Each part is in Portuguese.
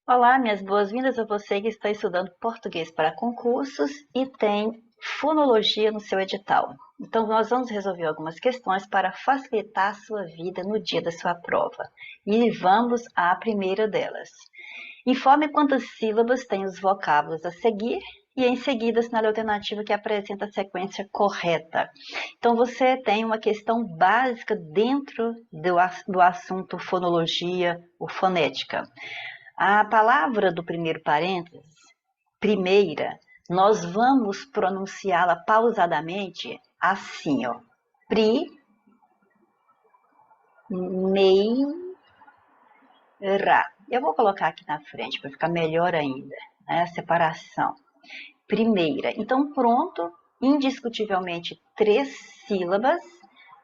Olá, minhas boas-vindas a você que está estudando português para concursos e tem fonologia no seu edital. Então, nós vamos resolver algumas questões para facilitar a sua vida no dia da sua prova. E vamos à primeira delas. Informe quantas sílabas tem os vocábulos a seguir e em seguida assinale a alternativa que apresenta a sequência correta. Então, você tem uma questão básica dentro do assunto fonologia ou fonética. A palavra do primeiro parênteses, primeira, nós vamos pronunciá-la pausadamente assim, ó. Primeira. Eu vou colocar aqui na frente para ficar melhor ainda, né? A separação. Primeira. Então, pronto, indiscutivelmente 3 sílabas,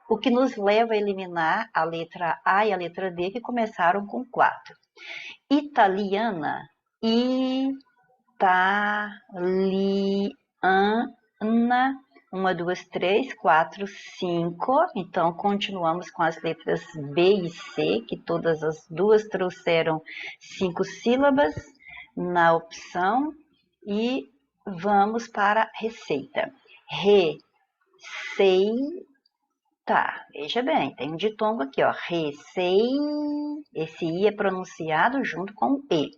o que nos leva a eliminar a letra A e a letra D, que começaram com 4. Italiana, Italiana, 1, 2, 3, 4, 5. Então, continuamos com as letras B e C, que todas as duas trouxeram 5 sílabas na opção. E vamos para a receita. Receita. Veja bem, tem um ditongo aqui, ó. Esse I é pronunciado junto com o E.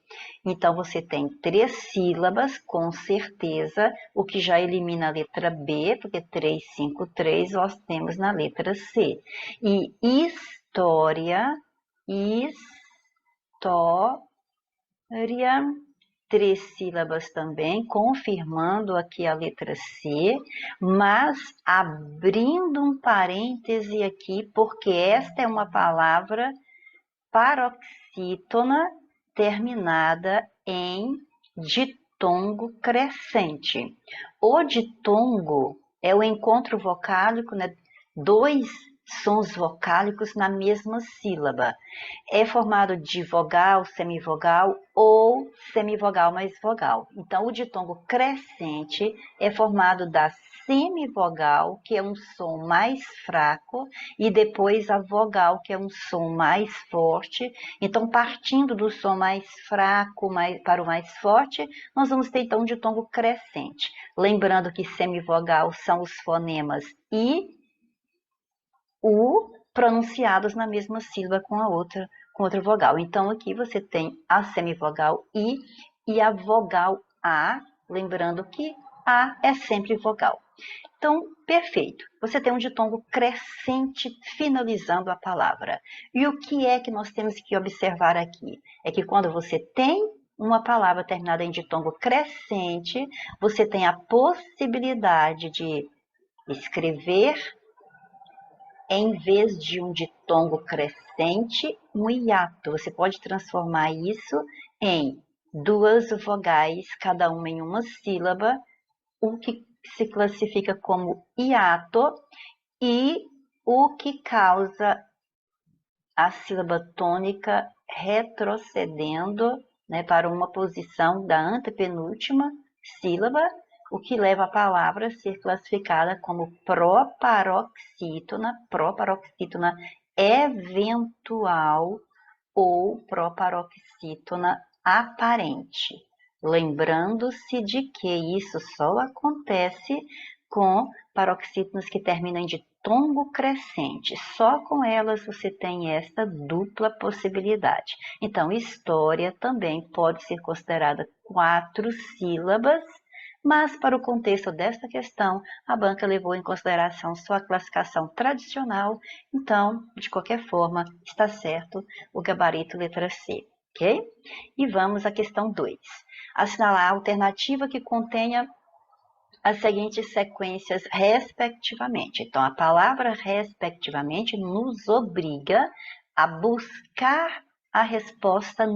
Então, você tem 3 sílabas, com certeza, o que já elimina a letra B, porque 3, 5, 3 nós temos na letra C. E história, 3 sílabas também, confirmando aqui a letra C, mas abrindo um parêntese aqui, porque esta é uma palavra paroxítona terminada em ditongo crescente. O ditongo é o encontro vocálico, né? 2 sons vocálicos na mesma sílaba. É formado de vogal, semivogal ou semivogal mais vogal. Então, o ditongo crescente é formado da semivogal, que é um som mais fraco, e depois a vogal, que é um som mais forte. Então, partindo do som mais fraco para o mais forte, nós vamos ter então um ditongo crescente. Lembrando que semivogal são os fonemas I, U, pronunciados na mesma sílaba com outra vogal. Então, aqui você tem a semivogal I e a vogal A, lembrando que A é sempre vogal. Então, perfeito. Você tem um ditongo crescente finalizando a palavra. E o que é que nós temos que observar aqui? É que quando você tem uma palavra terminada em ditongo crescente, você tem a possibilidade de escrever, em vez de um ditongo crescente, um hiato. Você pode transformar isso em 2 vogais, cada uma em uma sílaba, o que se classifica como hiato, e o que causa a sílaba tônica retrocedendo, né, para uma posição da antepenúltima sílaba, o que leva a palavra a ser classificada como proparoxítona eventual ou proparoxítona aparente. Lembrando-se de que isso só acontece com paroxítonas que terminam em ditongo crescente. Só com elas você tem esta dupla possibilidade. Então, história também pode ser considerada 4 sílabas, mas para o contexto desta questão, a banca levou em consideração sua classificação tradicional. Então, de qualquer forma, está certo o gabarito letra C, ok? E vamos à questão 2. Assinalar a alternativa que contenha as seguintes sequências respectivamente. Então, a palavra respectivamente nos obriga a buscar a resposta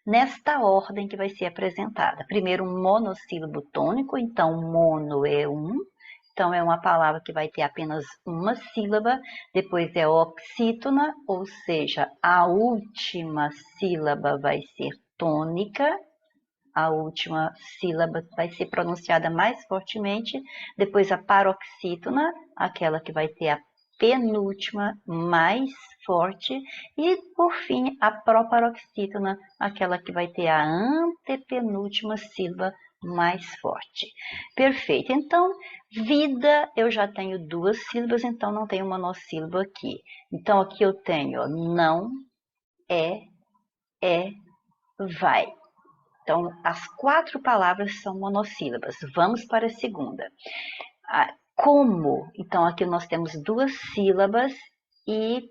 nesta ordem que vai ser apresentada. Primeiro, um monossílabo tônico, então mono é 1, então é uma palavra que vai ter apenas uma sílaba. Depois é oxítona, ou seja, a última sílaba vai ser tônica, a última sílaba vai ser pronunciada mais fortemente. Depois a paroxítona, aquela que vai ter a penúltima mais forte e, por fim, a proparoxítona, aquela que vai ter a antepenúltima sílaba mais forte. Perfeito. Então, vida, eu já tenho duas sílabas, então não tenho monossílaba aqui. Então, aqui eu tenho ó, não, é, vai. Então, as 4 palavras são monossílabas. Vamos para a segunda. Como? Então, aqui nós temos duas sílabas e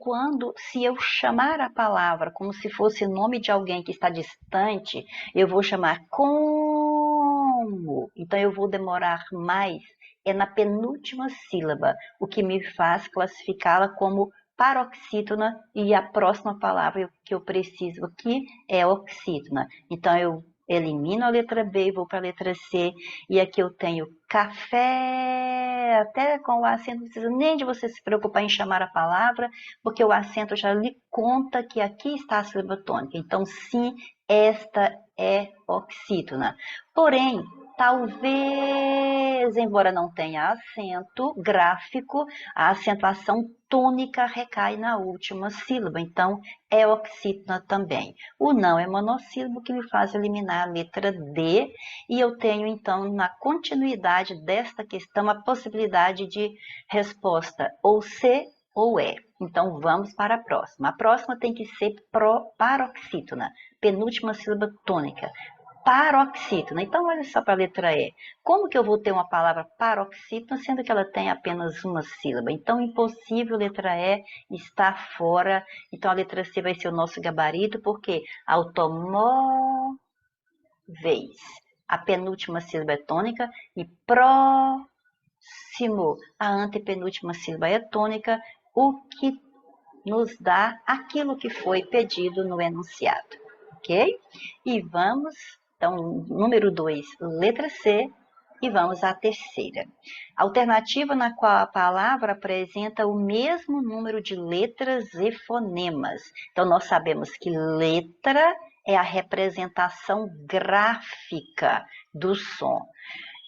se eu chamar a palavra como se fosse o nome de alguém que está distante, eu vou chamar como. Então, eu vou demorar mais. É na penúltima sílaba, o que me faz classificá-la como paroxítona e a próxima palavra que eu preciso aqui é oxítona. Então, eu elimino a letra B e vou para a letra C. E aqui eu tenho café, até com o acento, não precisa nem de você se preocupar em chamar a palavra, porque o acento já lhe conta que aqui está a sílaba tônica. Então, sim, esta é oxítona. Porém, talvez, embora não tenha acento gráfico, a acentuação tônica recai na última sílaba. Então, é oxítona também. O não é monossílabo, que me faz eliminar a letra D, e eu tenho, então, na continuidade desta questão, a possibilidade de resposta ou C ou E. Então, vamos para a próxima. A próxima tem que ser paroxítona, penúltima sílaba tônica. Paroxítona. Então, olha só para a letra E. Como que eu vou ter uma palavra paroxítona, sendo que ela tem apenas uma sílaba? Então, impossível, letra E está fora. Então, a letra C vai ser o nosso gabarito, porque automóveis. A penúltima sílaba é tônica e próximo, a antepenúltima sílaba é tônica, o que nos dá aquilo que foi pedido no enunciado, ok? E vamos, então, número 2, letra C, e vamos à terceira. Alternativa na qual a palavra apresenta o mesmo número de letras e fonemas. Então, nós sabemos que letra é a representação gráfica do som.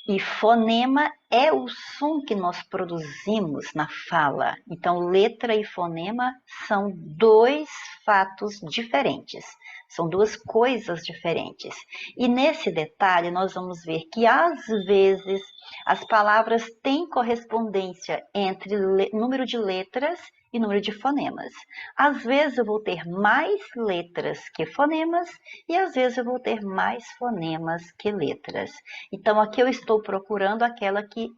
E fonema é o som que nós produzimos na fala. Então, letra e fonema são dois fatos diferentes. São duas coisas diferentes. E nesse detalhe, nós vamos ver que, às vezes, as palavras têm correspondência entre número de letras e número de fonemas. Às vezes, eu vou ter mais letras que fonemas e, às vezes, eu vou ter mais fonemas que letras. Então, aqui eu estou procurando aquela que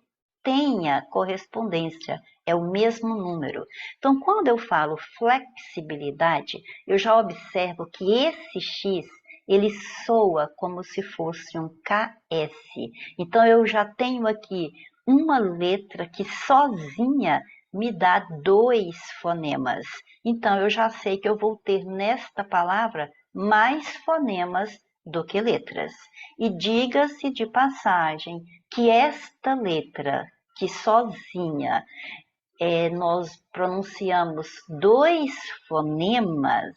tenha correspondência, é o mesmo número. Então, quando eu falo flexibilidade, eu já observo que esse X, ele soa como se fosse um KS. Então, eu já tenho aqui uma letra que sozinha me dá 2 fonemas. Então, eu já sei que eu vou ter nesta palavra mais fonemas do que letras. E diga-se de passagem que esta letra, que sozinha nós pronunciamos 2 fonemas,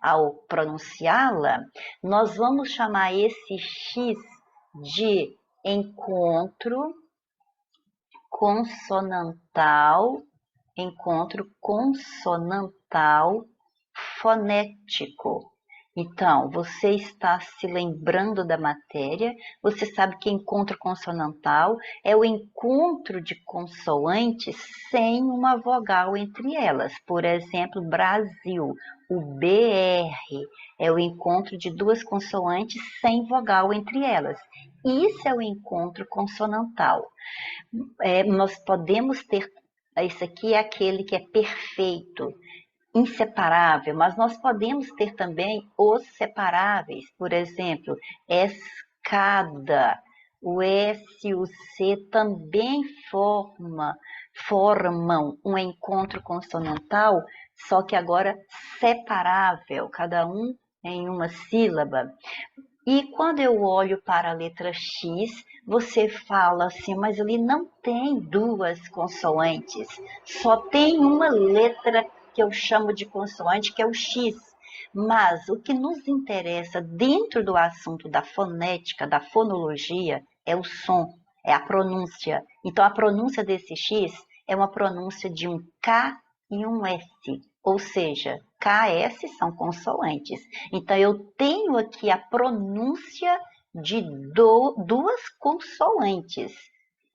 ao pronunciá-la, nós vamos chamar esse X de encontro consonantal, fonético. Então, você está se lembrando da matéria, você sabe que encontro consonantal é o encontro de consoantes sem uma vogal entre elas. Por exemplo, Brasil, o BR é o encontro de duas consoantes sem vogal entre elas. Isso é o encontro consonantal. Nós podemos ter, esse aqui é aquele que é perfeito, inseparável, mas nós podemos ter também os separáveis, por exemplo, escada, o S e o C também formam um encontro consonantal, só que agora separável, cada um em uma sílaba. E quando eu olho para a letra X, você fala assim, mas ele não tem duas consoantes, só tem uma letra que eu chamo de consoante, que é o X. Mas o que nos interessa dentro do assunto da fonética, da fonologia, é o som, é a pronúncia. Então, a pronúncia desse X é uma pronúncia de um K e um S, ou seja, KS são consoantes. Então, eu tenho aqui a pronúncia de duas consoantes.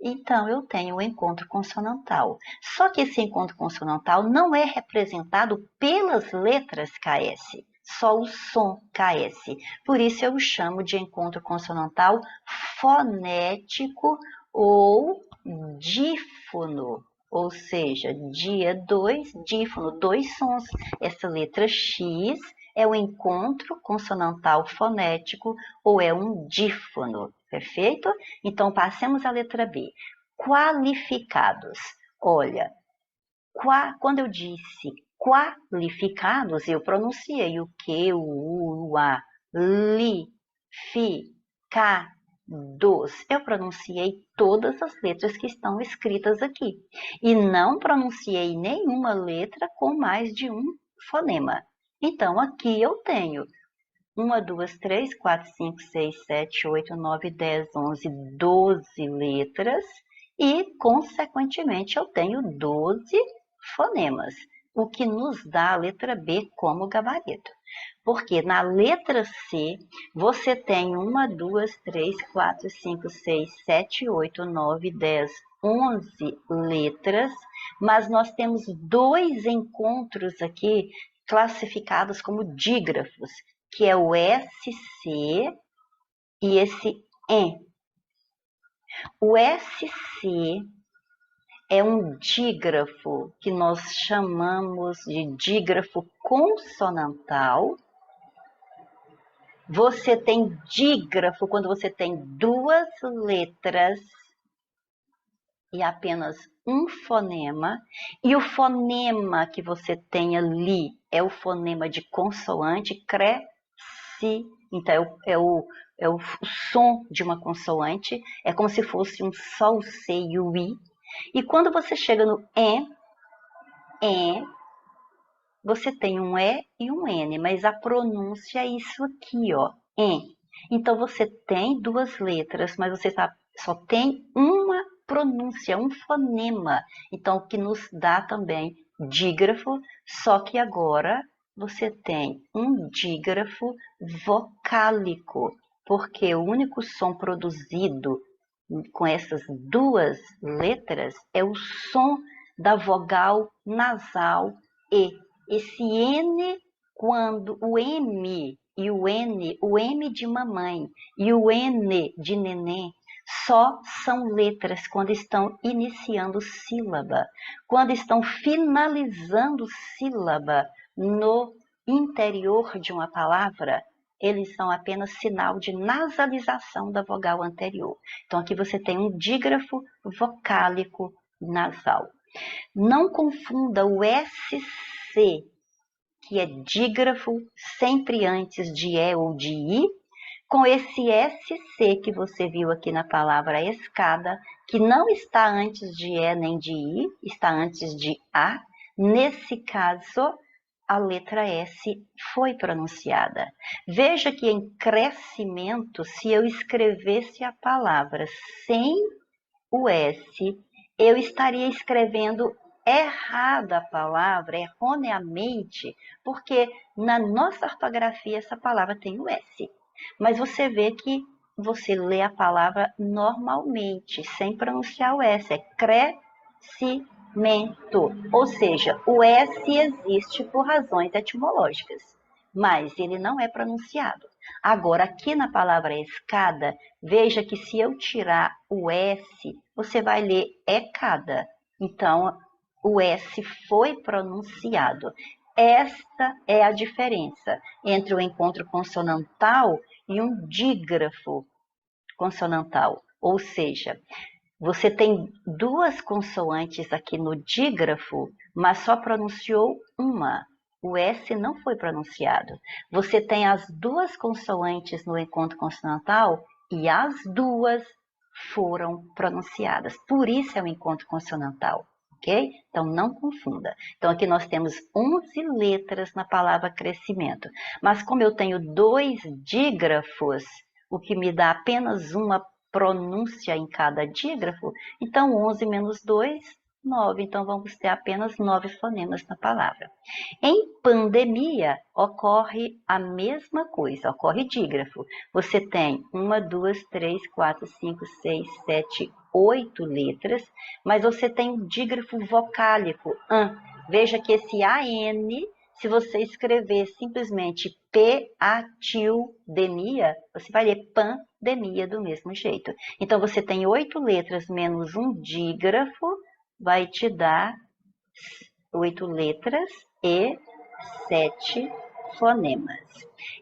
Então, eu tenho o encontro consonantal. Só que esse encontro consonantal não é representado pelas letras KS, só o som KS. Por isso, eu o chamo de encontro consonantal fonético ou dífono. Ou seja, dia 2, dífono, dois sons. Essa letra X é o encontro consonantal fonético ou é um dífono, perfeito? Então, passemos à letra B. Qualificados. Olha, quando eu disse qualificados, eu pronunciei o Q, o U, o A, li, fi, ca, dos. Eu pronunciei todas as letras que estão escritas aqui. E não pronunciei nenhuma letra com mais de um fonema. Então, aqui eu tenho 1, 2, 3, 4, 5, 6, 7, 8, 9, 10, 11, 12 letras e, consequentemente, eu tenho 12 fonemas, o que nos dá a letra B como gabarito. Porque na letra C, você tem 1, 2, 3, 4, 5, 6, 7, 8, 9, 10, 11 letras, mas nós temos dois encontros aqui classificados como dígrafos, que é o SC e esse EN. O SC é um dígrafo que nós chamamos de dígrafo consonantal. Você tem dígrafo quando você tem duas letras e apenas um fonema, e o fonema que você tem ali é o fonema de consoante, cresce, então é o som de uma consoante, é como se fosse um sol, o C e o I, e quando você chega no você tem um E e um N, mas a pronúncia é isso aqui, ó, EN. Então, você tem duas letras, mas você só tem uma pronúncia, um fonema. Então, o que nos dá também dígrafo, só que agora você tem um dígrafo vocálico, porque o único som produzido com essas duas letras é o som da vogal nasal E. Esse N, quando o M e o N, o M de mamãe e o N de neném, só são letras quando estão iniciando sílaba. Quando estão finalizando sílaba no interior de uma palavra, eles são apenas sinal de nasalização da vogal anterior. Então, aqui você tem um dígrafo vocálico nasal. Não confunda o SC, que é dígrafo sempre antes de E ou de I, com esse SC que você viu aqui na palavra escada, que não está antes de E nem de I, está antes de A. Nesse caso, a letra S foi pronunciada. Veja que em crescimento, se eu escrevesse a palavra sem o S, eu estaria escrevendo errada a palavra, erroneamente, porque na nossa ortografia essa palavra tem o S. Mas você vê que você lê a palavra normalmente, sem pronunciar o S, é crescimento. Ou seja, o S existe por razões etimológicas, mas ele não é pronunciado. Agora, aqui na palavra escada, veja que se eu tirar o S, você vai ler escada. Então, o S foi pronunciado. Esta é a diferença entre o encontro consonantal e um dígrafo consonantal. Ou seja, você tem duas consoantes aqui no dígrafo, mas só pronunciou uma. O S não foi pronunciado. Você tem as duas consoantes no encontro consonantal e as duas foram pronunciadas. Por isso é o encontro consonantal, ok? Então, não confunda. Então, aqui nós temos 11 letras na palavra crescimento. Mas como eu tenho dois dígrafos, o que me dá apenas uma pronúncia em cada dígrafo, então 11 menos 2 9. Então, vamos ter apenas 9 fonemas na palavra. Em pandemia, ocorre a mesma coisa, ocorre dígrafo. Você tem 1, 2, 3, 4, 5, 6, 7, 8 letras, mas você tem um dígrafo vocálico, an. Veja que esse AN, se você escrever simplesmente P-A-T-I-U-demia, você vai ler pandemia do mesmo jeito. Então, você tem 8 letras menos um dígrafo, vai te dar 8 letras e 7 fonemas.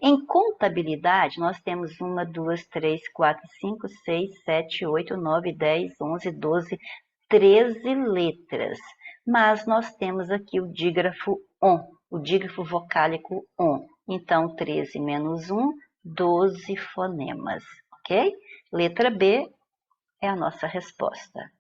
Em contabilidade, nós temos 1, 2, 3, 4, 5, 6, 7, 8, 9, 10, 11, 12, 13 letras. Mas nós temos aqui o dígrafo ON, o dígrafo vocálico ON. Então, 13 menos 1, 12 fonemas, ok? Letra B é a nossa resposta.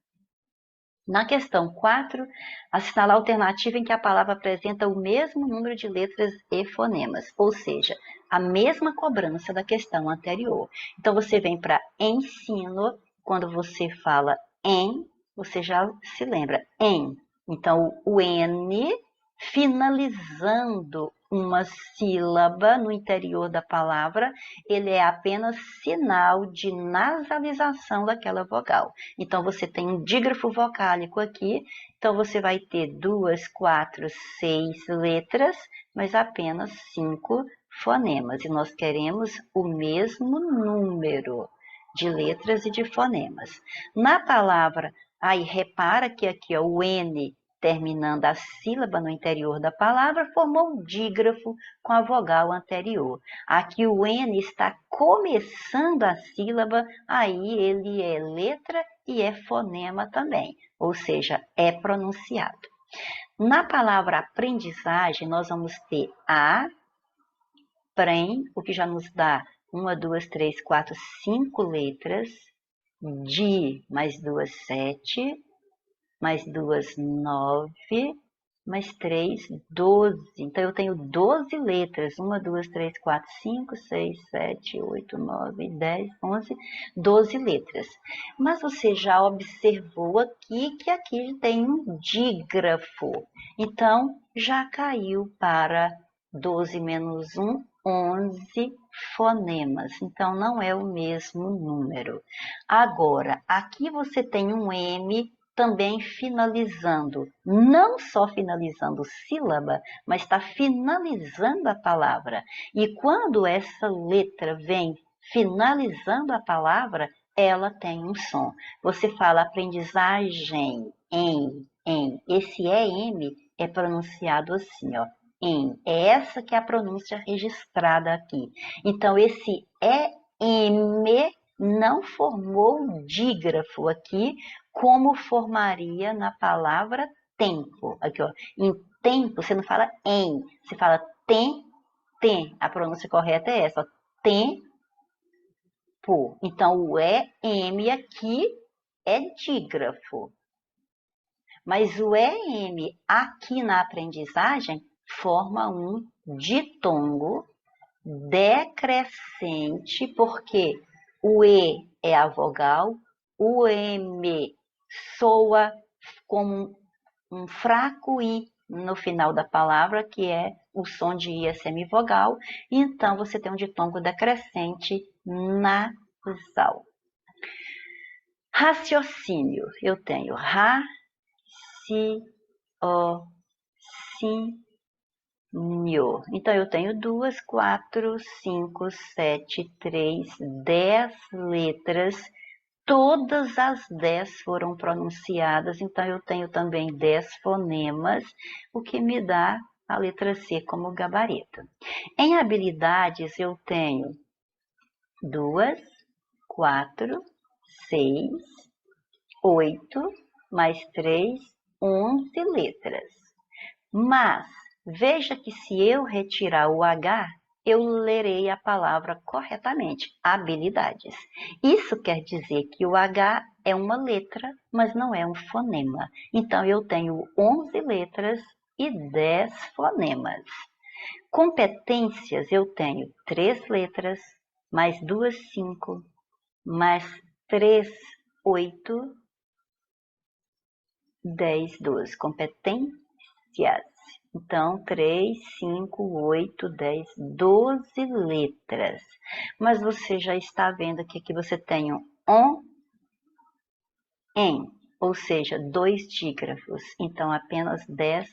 Na questão 4, assinalar a alternativa em que a palavra apresenta o mesmo número de letras e fonemas, ou seja, a mesma cobrança da questão anterior. Então, você vem para ensino, quando você fala em, você já se lembra, em. Então, o N finalizando uma sílaba no interior da palavra, ele é apenas sinal de nasalização daquela vogal. Então, você tem um dígrafo vocálico aqui, então você vai ter 2, 4, 6 letras, mas apenas 5 fonemas. E nós queremos o mesmo número de letras e de fonemas. Na palavra, aí repara que aqui ó, o N terminando a sílaba no interior da palavra, formou um dígrafo com a vogal anterior. Aqui o N está começando a sílaba, aí ele é letra e é fonema também, ou seja, é pronunciado. Na palavra aprendizagem, nós vamos ter aprem, o que já nos dá 1, 2, 3, 4, 5 letras, de mais 2, 7, mais 2, 9, mais 3, 12. Então, eu tenho 12 letras. 1, 2, 3, 4, 5, 6, 7, 8, 9, 10, 11, 12 letras. Mas você já observou aqui que aqui tem um dígrafo. Então, já caiu para 12 menos 1, 11 fonemas. Então, não é o mesmo número. Agora, aqui você tem um M também finalizando, não só finalizando sílaba, mas está finalizando a palavra. E quando essa letra vem finalizando a palavra, ela tem um som. Você fala aprendizagem, em. Esse EM é pronunciado assim, ó, em. É essa que é a pronúncia registrada aqui. Então, esse EM não formou dígrafo aqui, como formaria na palavra tempo. Aqui, ó. Em tempo, você não fala em, você fala tem. A pronúncia correta é essa, ó. Tempo. Então, o EM aqui é dígrafo. Mas o EM aqui na aprendizagem forma um ditongo decrescente, porque o E é a vogal, o M soa como um fraco I no final da palavra, que é o som de I é semivogal, então você tem um ditongo decrescente nasal. Raciocínio, eu tenho raciocínio. Então, eu tenho 2, 4, 5, 7, 3, 10 letras. Todas as 10 foram pronunciadas, então eu tenho também 10 fonemas, o que me dá a letra C como gabarito. Em habilidades, eu tenho 2, 4, 6, 8, mais 3, 11 letras. Mas, veja que se eu retirar o H, eu lerei a palavra corretamente, habilidades. Isso quer dizer que o H é uma letra, mas não é um fonema. Então, eu tenho 11 letras e 10 fonemas. Competências, eu tenho 3 letras, mais 2, 5, mais 3, 8, 10, 12. Competências. Então, 3, 5, 8, 10, 12 letras. Mas você já está vendo que aqui você tem um on, em, ou seja, 2 dígrafos. Então, apenas 10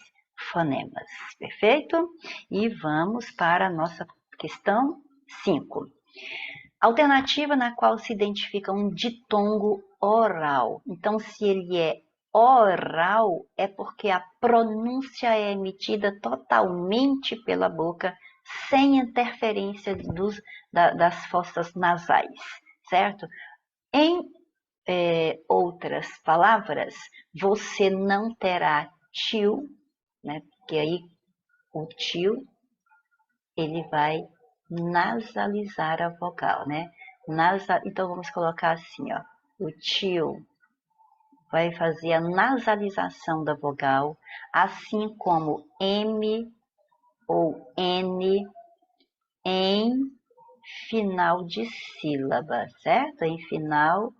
fonemas. Perfeito? E vamos para a nossa questão 5. Alternativa na qual se identifica um ditongo oral. Então, se ele é oral, é porque a pronúncia é emitida totalmente pela boca, sem interferência das fossas nasais, certo? Em outras palavras, você não terá tio, né? Porque aí o tio, ele vai nasalizar a vogal, né? Então, vamos colocar assim, ó. O tio vai fazer a nasalização da vogal, assim como M ou N em final de sílaba, certo? Em final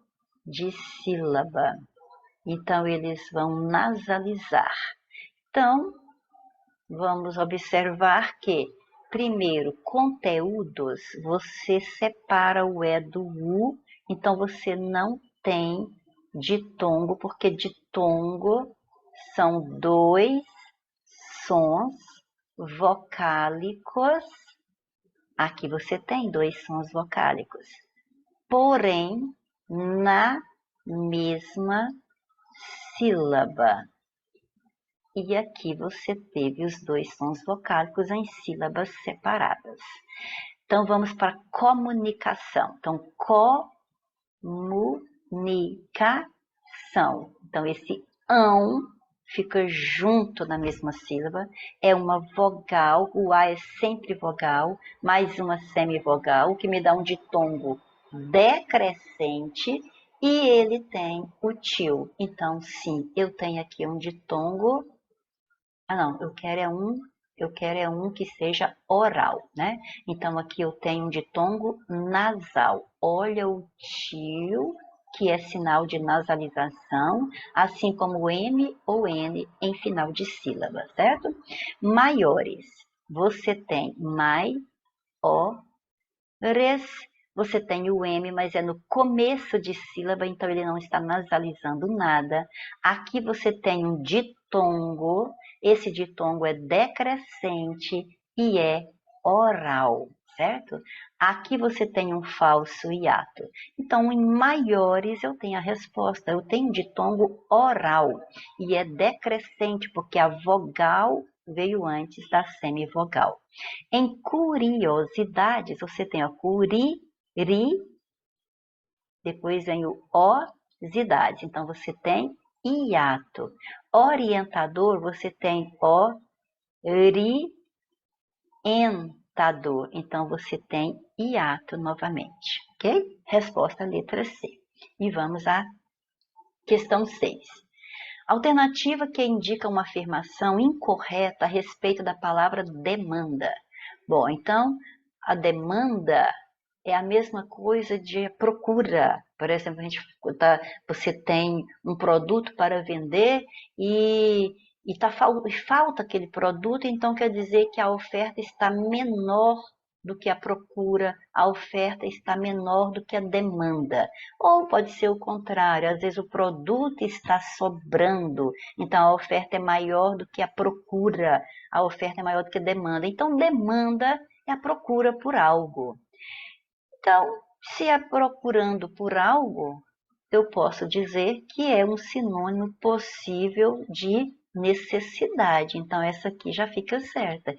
de sílaba. Então, eles vão nasalizar. Então, vamos observar que, primeiro, conteúdos, você separa o E do U, então você não tem ditongo, porque ditongo são 2 sons vocálicos. Aqui você tem 2 sons vocálicos, porém, na mesma sílaba. E aqui você teve os 2 sons vocálicos em sílabas separadas. Então, vamos para comunicação. Então, comunicação. Então, esse ão fica junto na mesma sílaba. É uma vogal, o A é sempre vogal, mais uma semivogal, o que me dá um ditongo decrescente. E ele tem o tio. Então, sim, eu tenho aqui um ditongo. Não, eu quero é um que seja oral, né? Então, aqui eu tenho um ditongo nasal. Olha o tio, que é sinal de nasalização, assim como o M ou N em final de sílaba, certo? Maiores. Você tem mai, o, res. Você tem o M, mas é no começo de sílaba, então ele não está nasalizando nada. Aqui você tem um ditongo. Esse ditongo é decrescente e é oral, certo? Aqui você tem um falso hiato. Então, em maiores, eu tenho a resposta. Eu tenho um ditongo oral e é decrescente, porque a vogal veio antes da semivogal. Em curiosidades, você tem a curi, ri, depois vem o osidades. Então, você tem hiato. Orientador, você tem orientador. Então, você tem hiato novamente, ok? Resposta letra C. E vamos à questão 6. Alternativa que indica uma afirmação incorreta a respeito da palavra demanda. Bom, então, a demanda é a mesma coisa de procura. Por exemplo, você tem um produto para vender e falta aquele produto, então quer dizer que a oferta está menor do que a procura, a oferta está menor do que a demanda. Ou pode ser o contrário, às vezes o produto está sobrando, então a oferta é maior do que a procura, a oferta é maior do que a demanda. Então, demanda é a procura por algo. Então, se é procurando por algo, eu posso dizer que é um sinônimo possível de necessidade. Então, essa aqui já fica certa.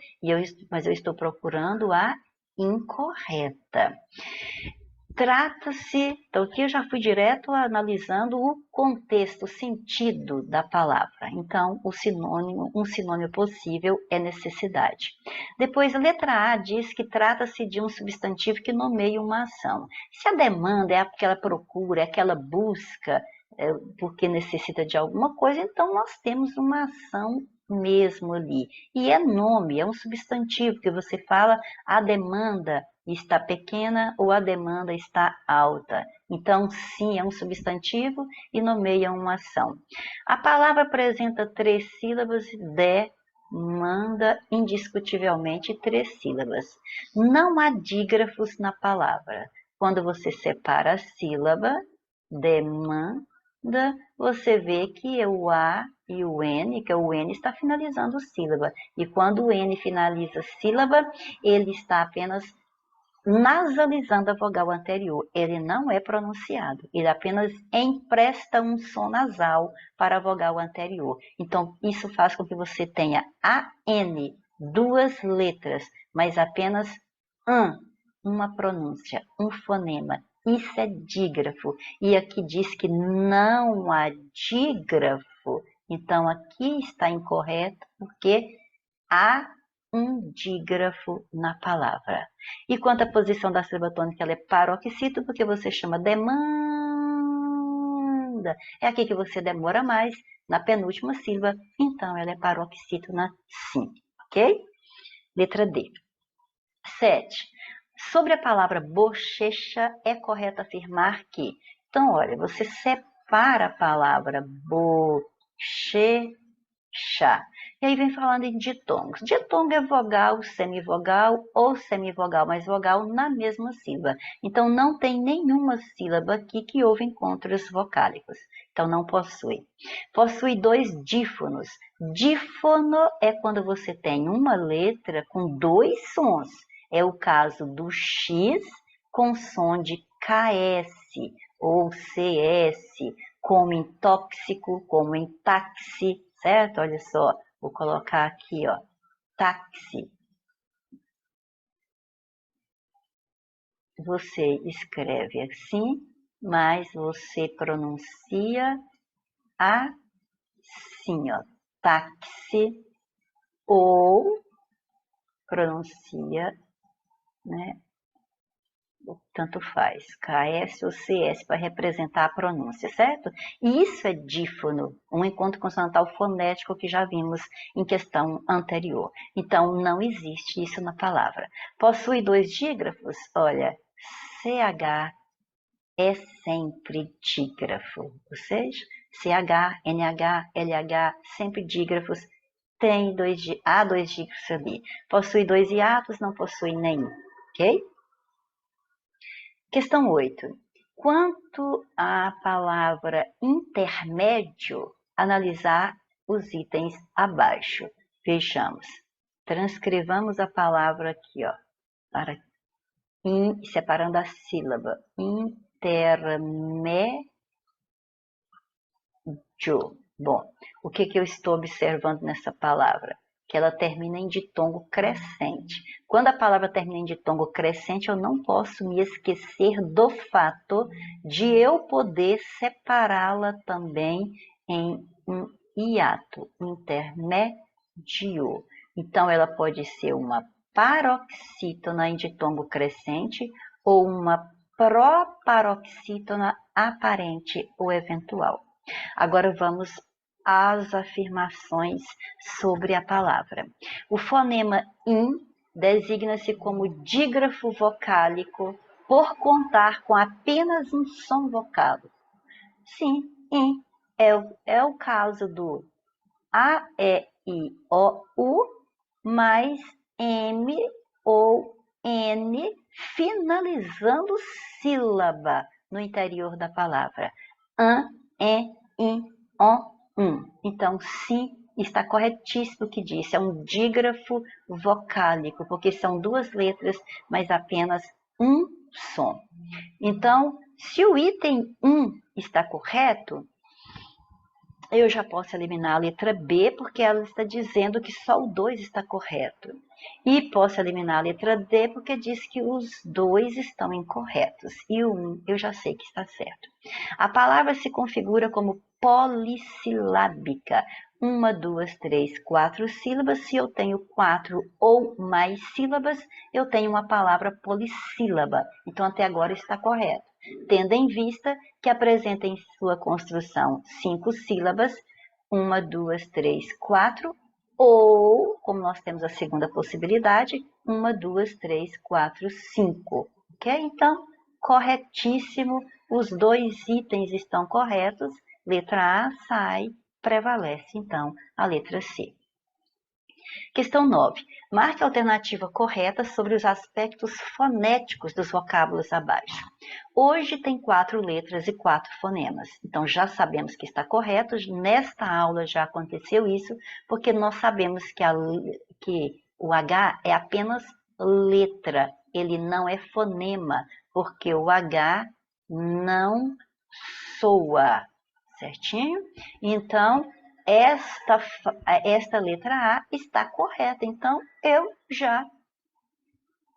Mas eu estou procurando a incorreta. Trata-se, então aqui eu já fui direto analisando o contexto, o sentido da palavra. Então, um sinônimo possível é necessidade. Depois, a letra A diz que trata-se de um substantivo que nomeia uma ação. Se a demanda é aquela procura, é aquela busca, porque necessita de alguma coisa, então nós temos uma ação mesmo ali. E é nome, é um substantivo que você fala a demanda está pequena ou a demanda está alta. Então, sim é um substantivo e nomeia uma ação. A palavra apresenta 3 sílabas, demanda indiscutivelmente 3 sílabas. Não há dígrafos na palavra. Quando você separa a sílaba, demanda, você vê que o A e o N, que o N está finalizando sílaba. E quando o N finaliza sílaba, ele está apenas nasalizando a vogal anterior. Ele não é pronunciado, ele apenas empresta um som nasal para a vogal anterior. Então, isso faz com que você tenha AN, 2 letras, mas apenas uma pronúncia, um fonema. Isso é dígrafo. E aqui diz que não há dígrafo. Então, aqui está incorreto, porque há um dígrafo na palavra. E quanto à posição da sílaba tônica, ela é paroxítono, porque você chama demanda. É aqui que você demora mais, na penúltima sílaba, então ela é paroxítona sim, ok? Letra D. 7. Sobre a palavra bochecha, é correto afirmar que... Então, olha, você separa a palavra bochecha. E aí vem falando em ditongos. Ditongo é vogal, semivogal ou semivogal mais vogal na mesma sílaba. Então, não tem nenhuma sílaba aqui que houve encontros vocálicos. Então, não possui. Possui 2 dífonos. Dífono é quando você tem uma letra com 2 sons. É o caso do X com som de KS ou CS, como em tóxico, como em táxi, certo? Olha só, vou colocar aqui, ó, táxi. Você escreve assim, mas você pronuncia assim, ó, táxi, ou pronuncia, né? Tanto faz, KS ou CS, para representar a pronúncia, certo? E isso é dífono, um encontro consonantal fonético que já vimos em questão anterior. Então, não existe isso na palavra. Possui 2 dígrafos? Olha, CH é sempre dígrafo, ou seja, CH, NH, LH, sempre dígrafos, há 2 dígrafos ali. Possui 2 hiatos? Não possui nenhum, ok? Questão 8. Quanto à palavra intermédio, analisar os itens abaixo. Vejamos. Transcrevamos a palavra aqui, ó, separando a sílaba. Intermédio. Bom, o que eu estou observando nessa palavra? Que ela termina em ditongo crescente. Quando a palavra termina em ditongo crescente, eu não posso me esquecer do fato de eu poder separá-la também em um hiato, intermédio. Então, ela pode ser uma paroxítona em ditongo crescente ou uma proparoxítona aparente ou eventual. Agora vamos às afirmações sobre a palavra. O fonema in designa-se como dígrafo vocálico por contar com apenas um som vocálico. Sim, in é o caso do A, E, I, O, U, mais M ou N finalizando sílaba no interior da palavra. An, E, I, O, Então, sim, está corretíssimo o que disse. É um dígrafo vocálico, porque são 2 letras, mas apenas um som. Então, se o item 1 está correto, eu já posso eliminar a letra B, porque ela está dizendo que só o 2 está correto. E posso eliminar a letra D, porque diz que os 2 estão incorretos. E o 1 eu já sei que está certo. A palavra se configura como polissilábica. 1, 2, 3, 4 sílabas. Se eu tenho 4 ou mais sílabas, eu tenho uma palavra polissílaba. Então, até agora está correto. Tendo em vista que apresenta em sua construção 5 sílabas, 1, 2, 3, 4, ou, como nós temos a segunda possibilidade, 1, 2, 3, 4, 5. Ok? Então, corretíssimo. Os dois itens estão corretos. Letra A sai, prevalece, então, a letra C. Questão 9. Marque a alternativa correta sobre os aspectos fonéticos dos vocábulos abaixo. Hoje tem 4 letras e 4 fonemas. Então, já sabemos que está correto. Nesta aula já aconteceu isso, porque nós sabemos que o H é apenas letra. Ele não é fonema, porque o H não soa. Certinho? Então, esta letra A está correta. Então, eu já...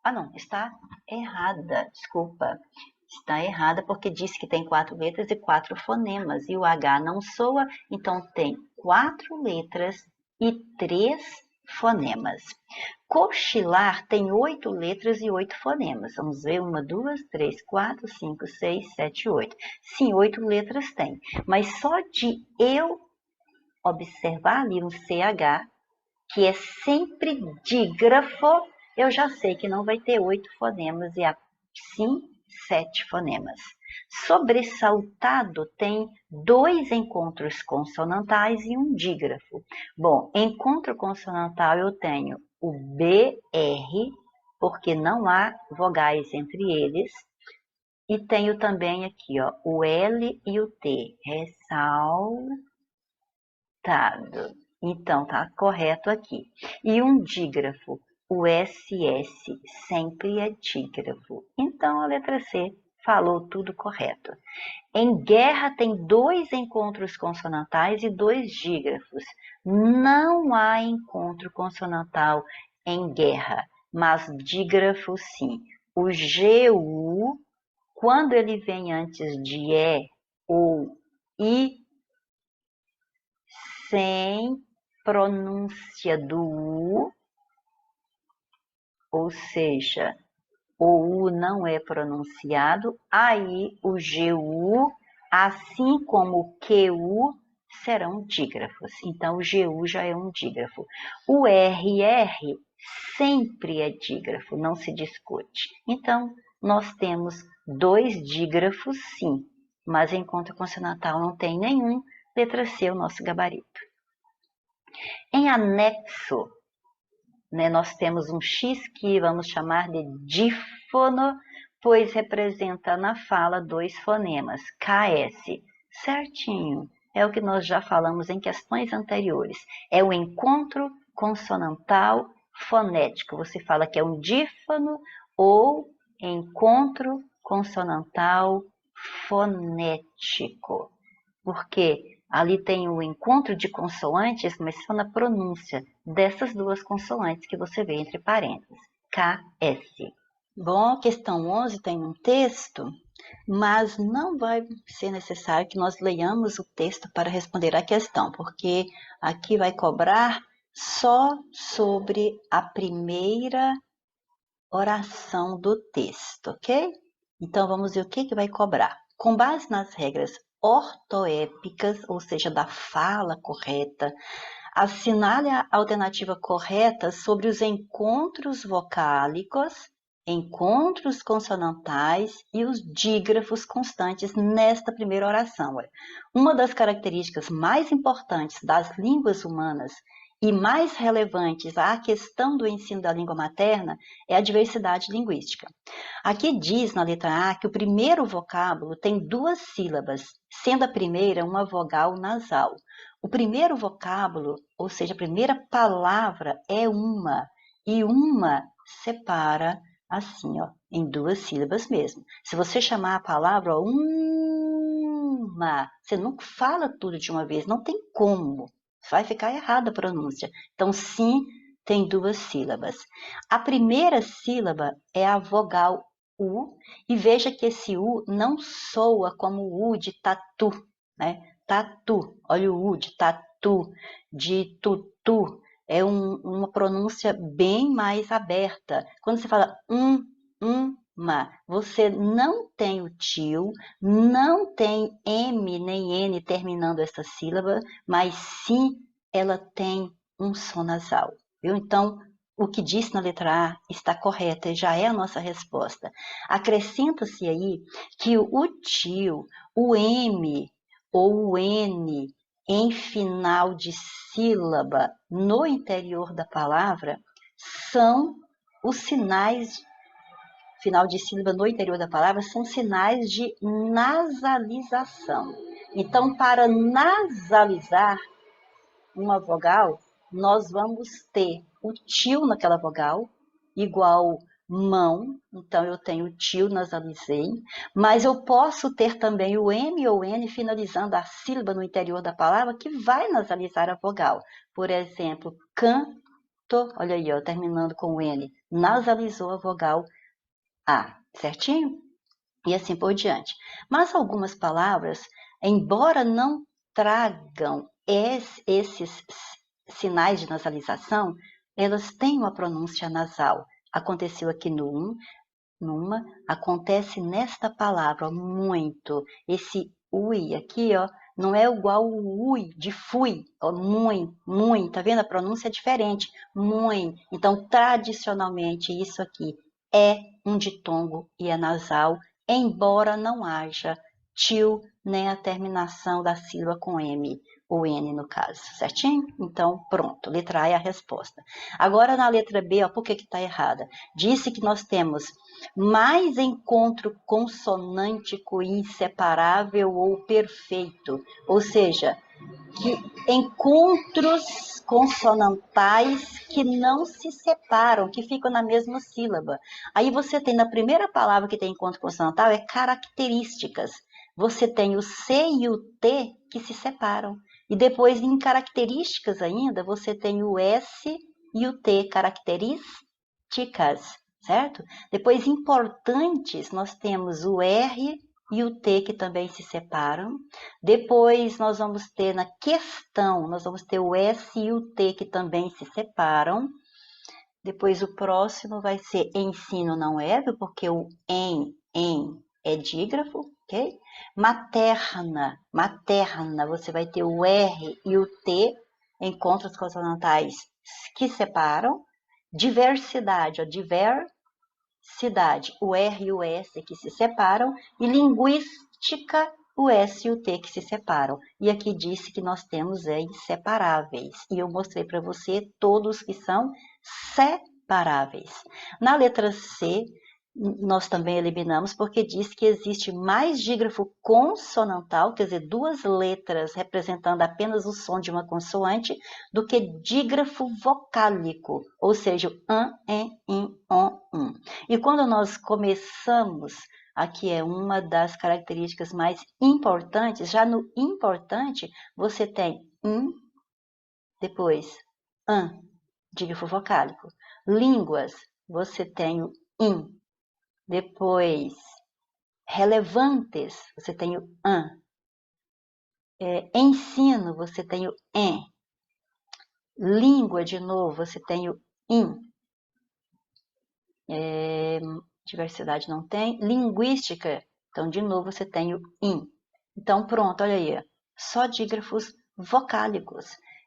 Ah, não, está errada. Desculpa. Está errada porque diz que tem 4 letras e 4 fonemas. E o H não soa, então tem 4 letras e 3 fonemas. Cochilar tem 8 letras e 8 fonemas. Vamos ver, 1, 2, 3, 4, 5, 6, 7, 8. Sim, 8 letras tem. Mas só de eu observar ali um CH, que é sempre dígrafo, eu já sei que não vai ter 8 fonemas e sim 7 fonemas. Sobressaltado tem 2 encontros consonantais e um dígrafo. Bom, encontro consonantal eu tenho o BR, porque não há vogais entre eles, e tenho também aqui, ó, o L e o T, ressaltado. Então, tá correto aqui. E um dígrafo, o SS, sempre é dígrafo. Então, a letra C falou tudo correto. Em guerra tem 2 encontros consonantais e 2 dígrafos. Não há encontro consonantal em guerra, mas dígrafo sim. O GU, quando ele vem antes de E ou I, sem pronúncia do U, ou seja, o U não é pronunciado, aí o GU, assim como o QU, serão dígrafos. Então, o GU já é um dígrafo. O RR sempre é dígrafo, não se discute. Então, nós temos 2 dígrafos, sim, mas enquanto consonantal não tem nenhum, letra C, o nosso gabarito. Em anexo, né, nós temos um X que vamos chamar de dífono, pois representa na fala 2 fonemas, KS. Certinho, é o que nós já falamos em questões anteriores. É o encontro consonantal fonético. Você fala que é um dífono ou encontro consonantal fonético. Porque ali tem o encontro de consoantes, mas só na pronúncia dessas 2 consoantes que você vê entre parênteses, KS. Bom, a questão 11 tem um texto, mas não vai ser necessário que nós leiamos o texto para responder a questão, porque aqui vai cobrar só sobre a primeira oração do texto, ok? Então, vamos ver o que vai cobrar. Com base nas regras ortoépicas, ou seja, da fala correta, assinale a alternativa correta sobre os encontros vocálicos, encontros consonantais e os dígrafos constantes nesta primeira oração. Uma das características mais importantes das línguas humanas e mais relevantes à questão do ensino da língua materna é a diversidade linguística. Aqui diz na letra A que o primeiro vocábulo tem 2 sílabas, sendo a primeira uma vogal nasal. O primeiro vocábulo, ou seja, a primeira palavra é uma, e uma separa assim, ó, em 2 sílabas mesmo. Se você chamar a palavra ó, uma, você não fala tudo de uma vez, não tem como. Vai ficar errada a pronúncia. Então, sim, tem 2 sílabas. A primeira sílaba é a vogal U, e veja que esse U não soa como o U de tatu, né? Tatu, olha o U de tatu, de tutu, é uma pronúncia bem mais aberta. Quando você fala uma, você não tem o tio, não tem M nem N terminando essa sílaba, mas sim ela tem um som nasal, viu? Então, o que disse na letra A está correto, já é a nossa resposta. Acrescenta-se aí que o tio, o M ou o N em final de sílaba no interior da palavra são os sinais, final de sílaba no interior da palavra, são sinais de nasalização. Então, para nasalizar uma vogal, nós vamos ter o tio naquela vogal, igual mão, então eu tenho tio, nasalizei, mas eu posso ter também o M ou N finalizando a sílaba no interior da palavra, que vai nasalizar a vogal. Por exemplo, canto, olha aí, ó, terminando com o N, nasalizou a vogal A, certinho? E assim por diante. Mas algumas palavras, embora não tragam esses sinais de nasalização, elas têm uma pronúncia nasal. Aconteceu aqui numa, acontece nesta palavra muito. Esse ui aqui, ó, não é igual o ui de fui, ó, muito, tá vendo? A pronúncia é diferente, muito. Então, tradicionalmente, isso aqui é um ditongo e é nasal, embora não haja tio nem a terminação da sílaba com M, ou N no caso, certinho? Então, pronto, letra A é a resposta. Agora, na letra B, ó, por que está errada? Disse que nós temos mais encontro consonântico inseparável ou perfeito, ou seja, que encontros consonantais que não se separam, que ficam na mesma sílaba. Aí você tem, na primeira palavra que tem encontro consonantal, é características. Você tem o C e o T que se separam. E depois, em características ainda, você tem o S e o T, características, certo? Depois, importantes, nós temos o R e o T que também se separam. Depois, nós vamos ter na questão, nós vamos ter o S e o T que também se separam. Depois, o próximo vai ser ensino não é, porque o em é dígrafo, ok? Materna, você vai ter o R e o T, encontros consonantais que separam. Diversidade, ó, diversidade, o R e o S que se separam. E linguística, o S e o T que se separam. E aqui disse que nós temos inseparáveis. E eu mostrei para você todos que são separáveis. Na letra C, nós também eliminamos porque diz que existe mais dígrafo consonantal, quer dizer, duas letras representando apenas o som de uma consoante, do que dígrafo vocálico, ou seja, o an, en, in, on. E quando nós começamos, aqui é uma das características mais importantes, já no importante você tem depois an, dígrafo vocálico. Línguas, você tem o in. Depois, relevantes, você tem o an. Ensino, você tem o en. Língua, de novo, você tem o in. Diversidade não tem. Linguística, então, de novo, você tem o in. Então, pronto, olha aí. Só dígrafos vocálicos.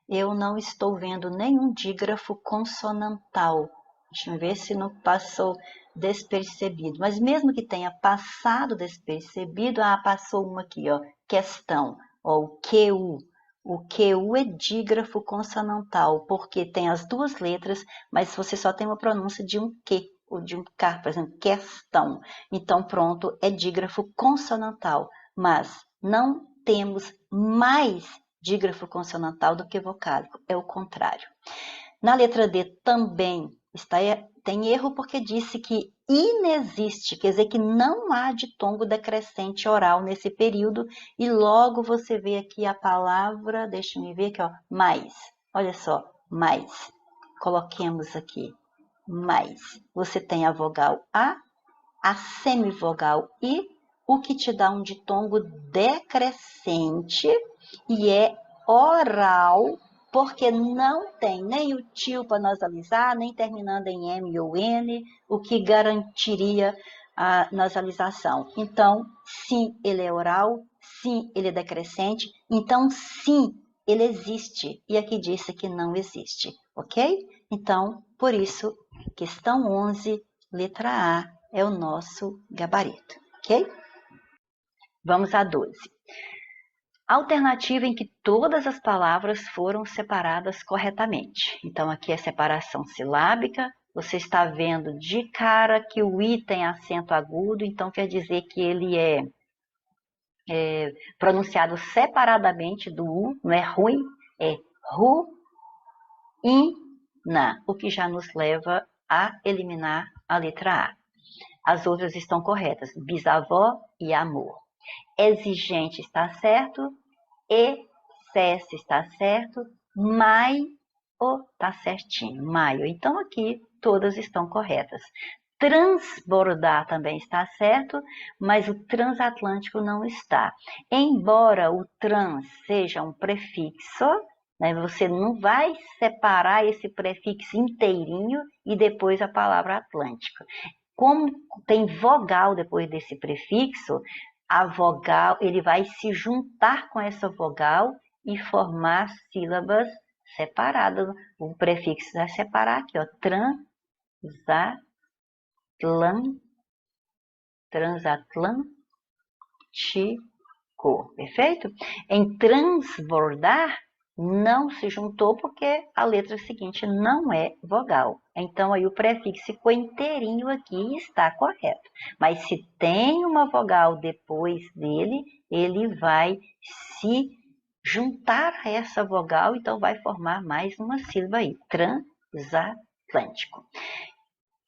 Eu não estou vendo nenhum dígrafo consonantal. Deixa eu ver se não passou despercebido. Mas mesmo que tenha passado despercebido, passou uma aqui, ó, questão, ó, o QU. O QU é dígrafo consonantal, porque tem as duas letras, mas você só tem uma pronúncia de um Q, ou de um K, por exemplo, questão. Então, pronto, é dígrafo consonantal, mas não temos mais dígrafo consonantal do que vocálico, é o contrário. Na letra D também tem erro porque disse que inexiste, quer dizer que não há ditongo decrescente oral nesse período, e logo você vê aqui a palavra, deixa eu ver aqui, ó, mais. Olha só, mais. Coloquemos aqui, mais. Você tem a vogal a semivogal I, o que te dá um ditongo decrescente e é oral, porque não tem nem o tio para nasalizar, nem terminando em M ou N, o que garantiria a nasalização. Então, sim, ele é oral, sim, ele é decrescente, então, sim, ele existe. E aqui disse que não existe, ok? Então, Por isso, questão 11, letra A, é o nosso gabarito, ok? Vamos a 12. Alternativa em que todas as palavras foram separadas corretamente. Então, aqui é separação silábica. Você está vendo de cara que o I tem acento agudo, então quer dizer que ele é pronunciado separadamente do U, não é ruim, é ru, ina, o que já nos leva a eliminar a letra A. As outras estão corretas, bisavó e amor. Exigente está certo, excesso está certo, maio está certinho, maio. Então aqui todas estão corretas. Transbordar também está certo, mas o transatlântico não está. Embora o trans seja um prefixo, né, você não vai separar esse prefixo inteirinho e depois a palavra Atlântico. Como tem vogal depois desse prefixo, a vogal, ele vai se juntar com essa vogal e formar sílabas separadas. O prefixo vai separar aqui, ó, transatlântico, perfeito? Em transbordar, não se juntou porque a letra seguinte não é vogal. Então, aí o prefixo ficou inteirinho aqui e está correto. Mas se tem uma vogal depois dele, ele vai se juntar a essa vogal, então vai formar mais uma sílaba aí. Transatlântico.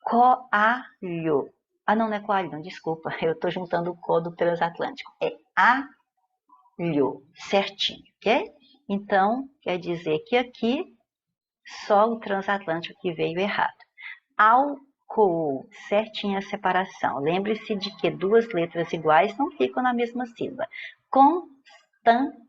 Coalho. Ah, não é coalho, não, desculpa. Eu estou juntando o co do transatlântico. É alho, certinho, ok? Então, quer dizer que aqui só o transatlântico que veio errado. Álcool, certinha a separação. Lembre-se de que duas letras iguais não ficam na mesma sílaba. Constante.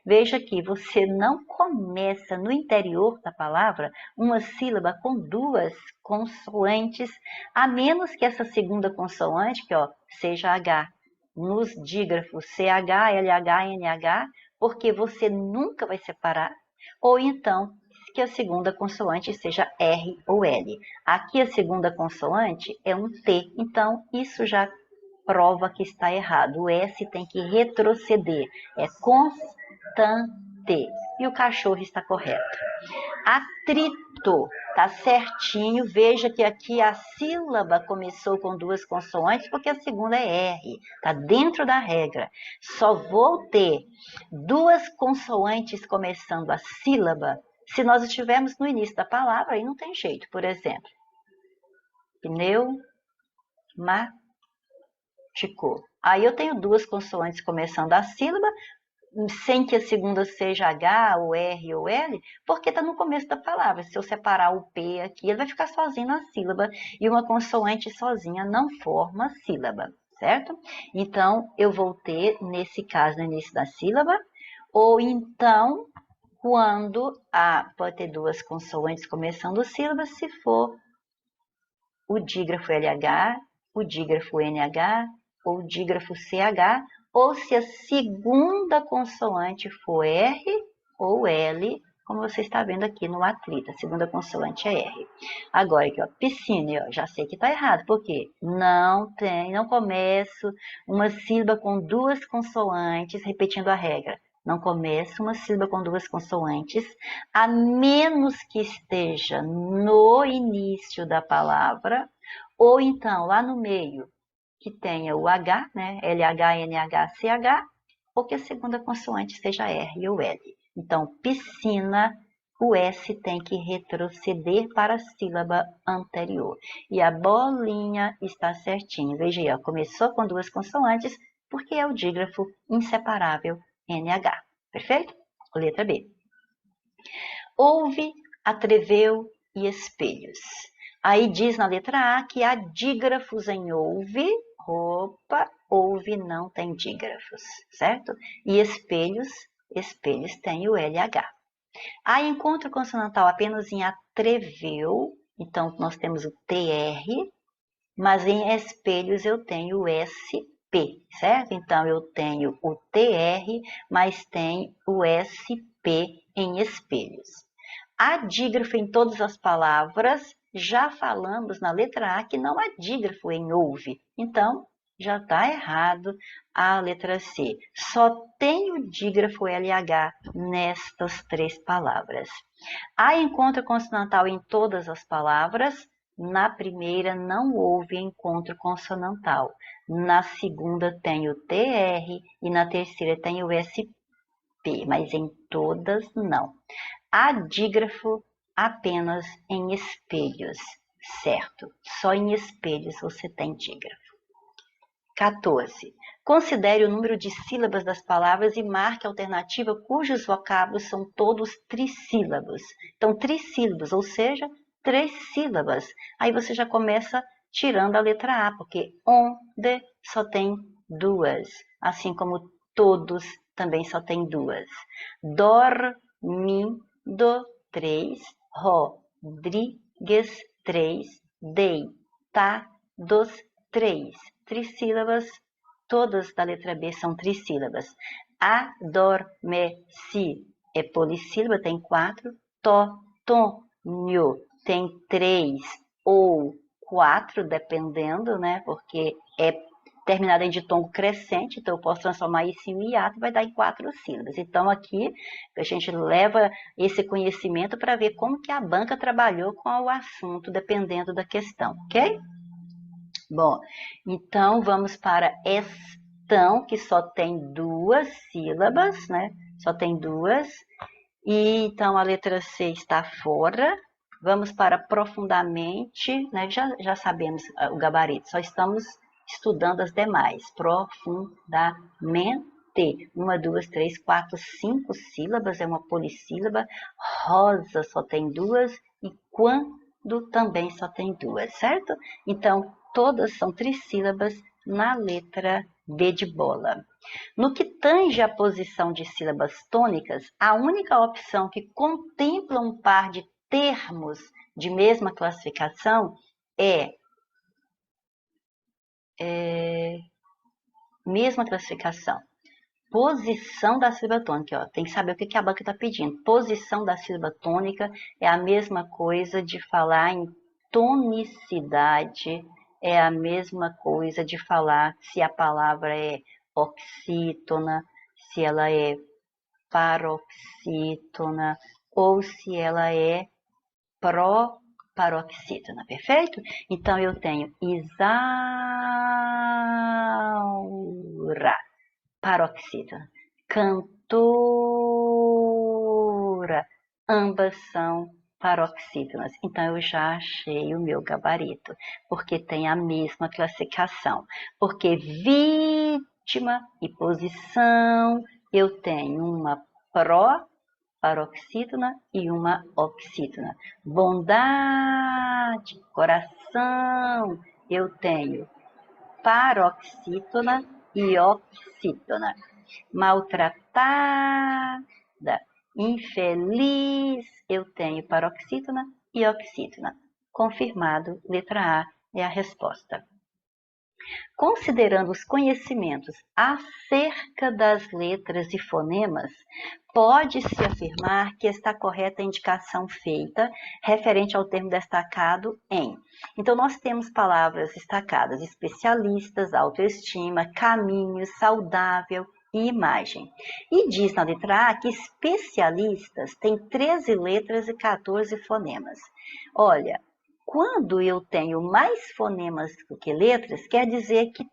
Veja que você não começa no interior da palavra uma sílaba com duas consoantes, a menos que essa segunda consoante, que ó, seja H, nos dígrafos CH, LH, NH, porque você nunca vai separar, ou então que a segunda consoante seja R ou L. Aqui a segunda consoante é um T, então isso já prova que está errado. O S tem que retroceder, é constante, e o cachorro está correto. Atrito, tá certinho, veja que aqui a sílaba começou com duas consoantes, porque a segunda é R, tá dentro da regra. Só vou ter duas consoantes começando a sílaba se nós estivermos no início da palavra, aí não tem jeito. Por exemplo, pneumático. Aí eu tenho duas consoantes começando a sílaba, sem que a segunda seja H, ou R ou L, porque está no começo da palavra. Se eu separar o P aqui, ele vai ficar sozinho na sílaba, e uma consoante sozinha não forma sílaba, certo? Então, eu vou ter, nesse caso, no início da sílaba, ou então, quando pode ter duas consoantes começando sílaba, se for o dígrafo LH, o dígrafo NH, ou o dígrafo CH, ou se a segunda consoante for R ou L, como você está vendo aqui no atrito, a segunda consoante é R. Agora aqui, ó, piscina, ó, já sei que está errado, porque não começo uma sílaba com duas consoantes, repetindo a regra. Não começa uma sílaba com duas consoantes, a menos que esteja no início da palavra, ou então lá no meio, que tenha o H, né, LH, NH, CH, ou que a segunda consoante seja R ou L. Então, piscina, o S tem que retroceder para a sílaba anterior. E a bolinha está certinho. Veja aí, ó, começou com duas consoantes, porque é o dígrafo inseparável NH. Perfeito? Letra B. Houve, atreveu e espelhos. Aí diz na letra A que há dígrafos em houve, houve não tem dígrafos, certo? E espelhos tem o LH. Há encontro consonantal apenas em atreveu, então nós temos o TR, mas em espelhos eu tenho o SP, certo? Então eu tenho o TR, mas tem o SP em espelhos. Há dígrafo em todas as palavras. Já falamos na letra A que não há dígrafo em ouve. Então, já está errado a letra C. Só tem o dígrafo LH nestas 3 palavras. Há encontro consonantal em todas as palavras. Na primeira não houve encontro consonantal. Na segunda tem o TR e na terceira tem o SP, mas em todas não. Há dígrafo apenas em espelhos, certo? Só em espelhos você tem dígrafo. 14. Considere o número de sílabas das palavras e marque a alternativa cujos vocábulos são todos trissílabos. Então, trissílabos, ou seja, 3 sílabas. Aí você já começa tirando a letra A, porque onde só tem 2, assim como todos também só tem 2. Dormindo, 3. Rodrigues, 3. Deitados, 3. Trissílabas, todas da letra B são trissílabas. Adormeci é polissílaba, tem 4. Totonho tem 3 ou 4, dependendo, né? Porque é terminada em ditongo crescente, então eu posso transformar isso em hiato e vai dar em 4 sílabas. Então aqui a gente leva esse conhecimento para ver como que a banca trabalhou com o assunto, dependendo da questão, ok? Bom, então vamos para estão, que só tem 2 sílabas, né? Só tem 2. E então a letra C está fora. Vamos para profundamente, né? Já sabemos o gabarito, só estamos estudando as demais. Profundamente. 1, 2, 3, 4, 5 sílabas, é uma polissílaba. Rosa só tem 2 e quando também só tem 2, certo? Então, todas são trissílabas na letra B de bola. No que tange a posição de sílabas tônicas, a única opção que contempla um par de termos de mesma classificação é mesma classificação. Posição da sílaba tônica, ó, tem que saber o que a banca está pedindo. Posição da sílaba tônica é a mesma coisa de falar em tonicidade, é a mesma coisa de falar se a palavra é oxítona, se ela é paroxítona ou se ela é proparoxítona, perfeito? Então eu tenho Isaura, paroxítona. Cantora, ambas são paroxítonas. Então eu já achei o meu gabarito, porque tem a mesma classificação. Porque vítima e posição, eu tenho uma paroxítona e uma oxítona. Bondade, coração, eu tenho paroxítona e oxítona. Maltratada, infeliz, eu tenho paroxítona e oxítona. Confirmado, letra A é a resposta. Considerando os conhecimentos acerca das letras e fonemas, pode-se afirmar que está correta a indicação feita referente ao termo destacado em. Então, nós temos palavras destacadas: especialistas, autoestima, caminho, saudável e imagem. E diz na letra A que especialistas têm 13 letras e 14 fonemas. Olha, quando eu tenho mais fonemas do que letras, quer dizer que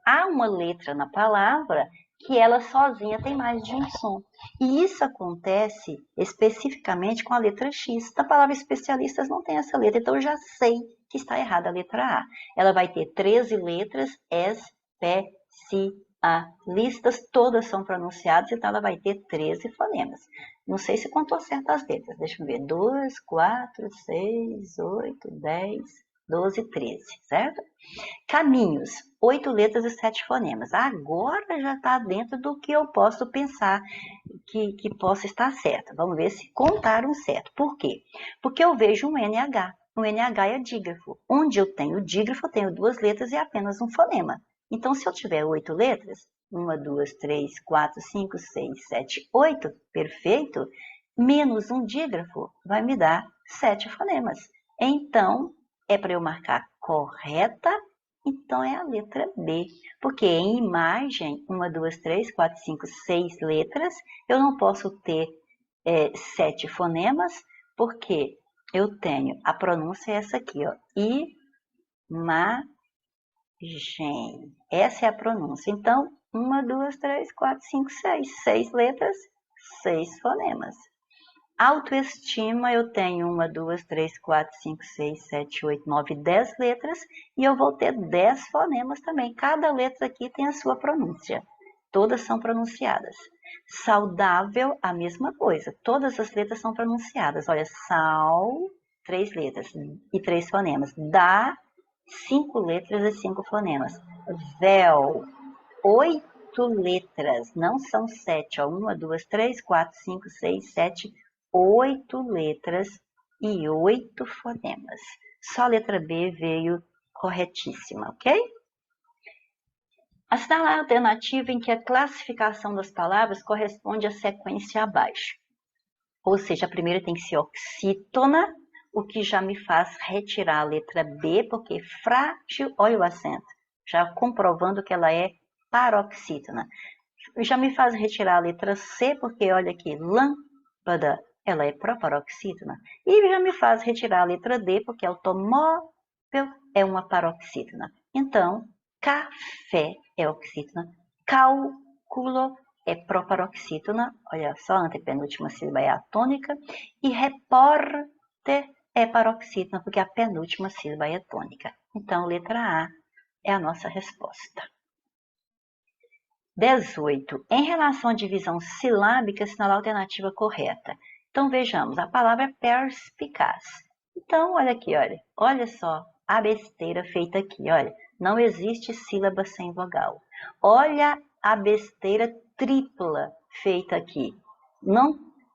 há uma letra na palavra que ela sozinha tem mais de um som. E isso acontece especificamente com a letra X. Na palavra especialistas não tem essa letra, então eu já sei que está errada a letra A. Ela vai ter 13 letras, especialistas, todas são pronunciadas, então ela vai ter 13 fonemas. Não sei se contou certo as letras, deixa eu ver, 2, 4, 6, 8, 10, 12, 13, certo? Caminhos, 8 letras e 7 fonemas. Agora já está dentro do que eu posso pensar que possa estar certo. Vamos ver se contaram certo. Por quê? Porque eu vejo um NH. Um NH é dígrafo. Onde eu tenho dígrafo, eu tenho 2 letras e apenas um fonema. Então, se eu tiver 8 letras, 1, 2, 3, 4, 5, 6, 7, 8, perfeito, menos um dígrafo vai me dar 7 fonemas. Então, é para eu marcar correta, então é a letra B. Porque em imagem, 1, 2, 3, 4, 5, 6 letras, eu não posso ter 7 fonemas, porque eu tenho, a pronúncia é essa aqui, ó, imagem. Essa é a pronúncia. Então, 1, 2, 3, 4, 5, 6. 6 letras, 6 fonemas. Autoestima, eu tenho 1, 2, 3, 4, 5, 6, 7, 8, 9, 10 letras e eu vou ter 10 fonemas também. Cada letra aqui tem a sua pronúncia. Todas são pronunciadas. Saudável, a mesma coisa. Todas as letras são pronunciadas. Olha, sal, 3 letras e 3 fonemas. Dá, 5 letras e 5 fonemas. Véu, 8 letras, não são 7. 1, 2, 3, 4, 5, 6, 7, 8 letras e 8 fonemas. Só a letra B veio corretíssima, ok? Assinalar a alternativa em que a classificação das palavras corresponde à sequência abaixo. Ou seja, a primeira tem que ser oxítona, o que já me faz retirar a letra B, porque frágil, olha o acento, já comprovando que ela é paroxítona. Já me faz retirar a letra C, porque olha aqui, lâmpada, ela é proparoxítona. E já me faz retirar a letra D, porque automóvel é uma paroxítona. Então, café é oxítona, cálculo é proparoxítona, olha só, a antepenúltima sílaba é atônica, e repórter é paroxítona, porque a penúltima sílaba é tônica. Então, letra A é a nossa resposta. 18. Em relação à divisão silábica, assinalar a alternativa correta. Então, vejamos, a palavra é perspicaz. Então, olha aqui, olha só a besteira feita aqui, olha. Não existe sílaba sem vogal. Olha a besteira tripla feita aqui.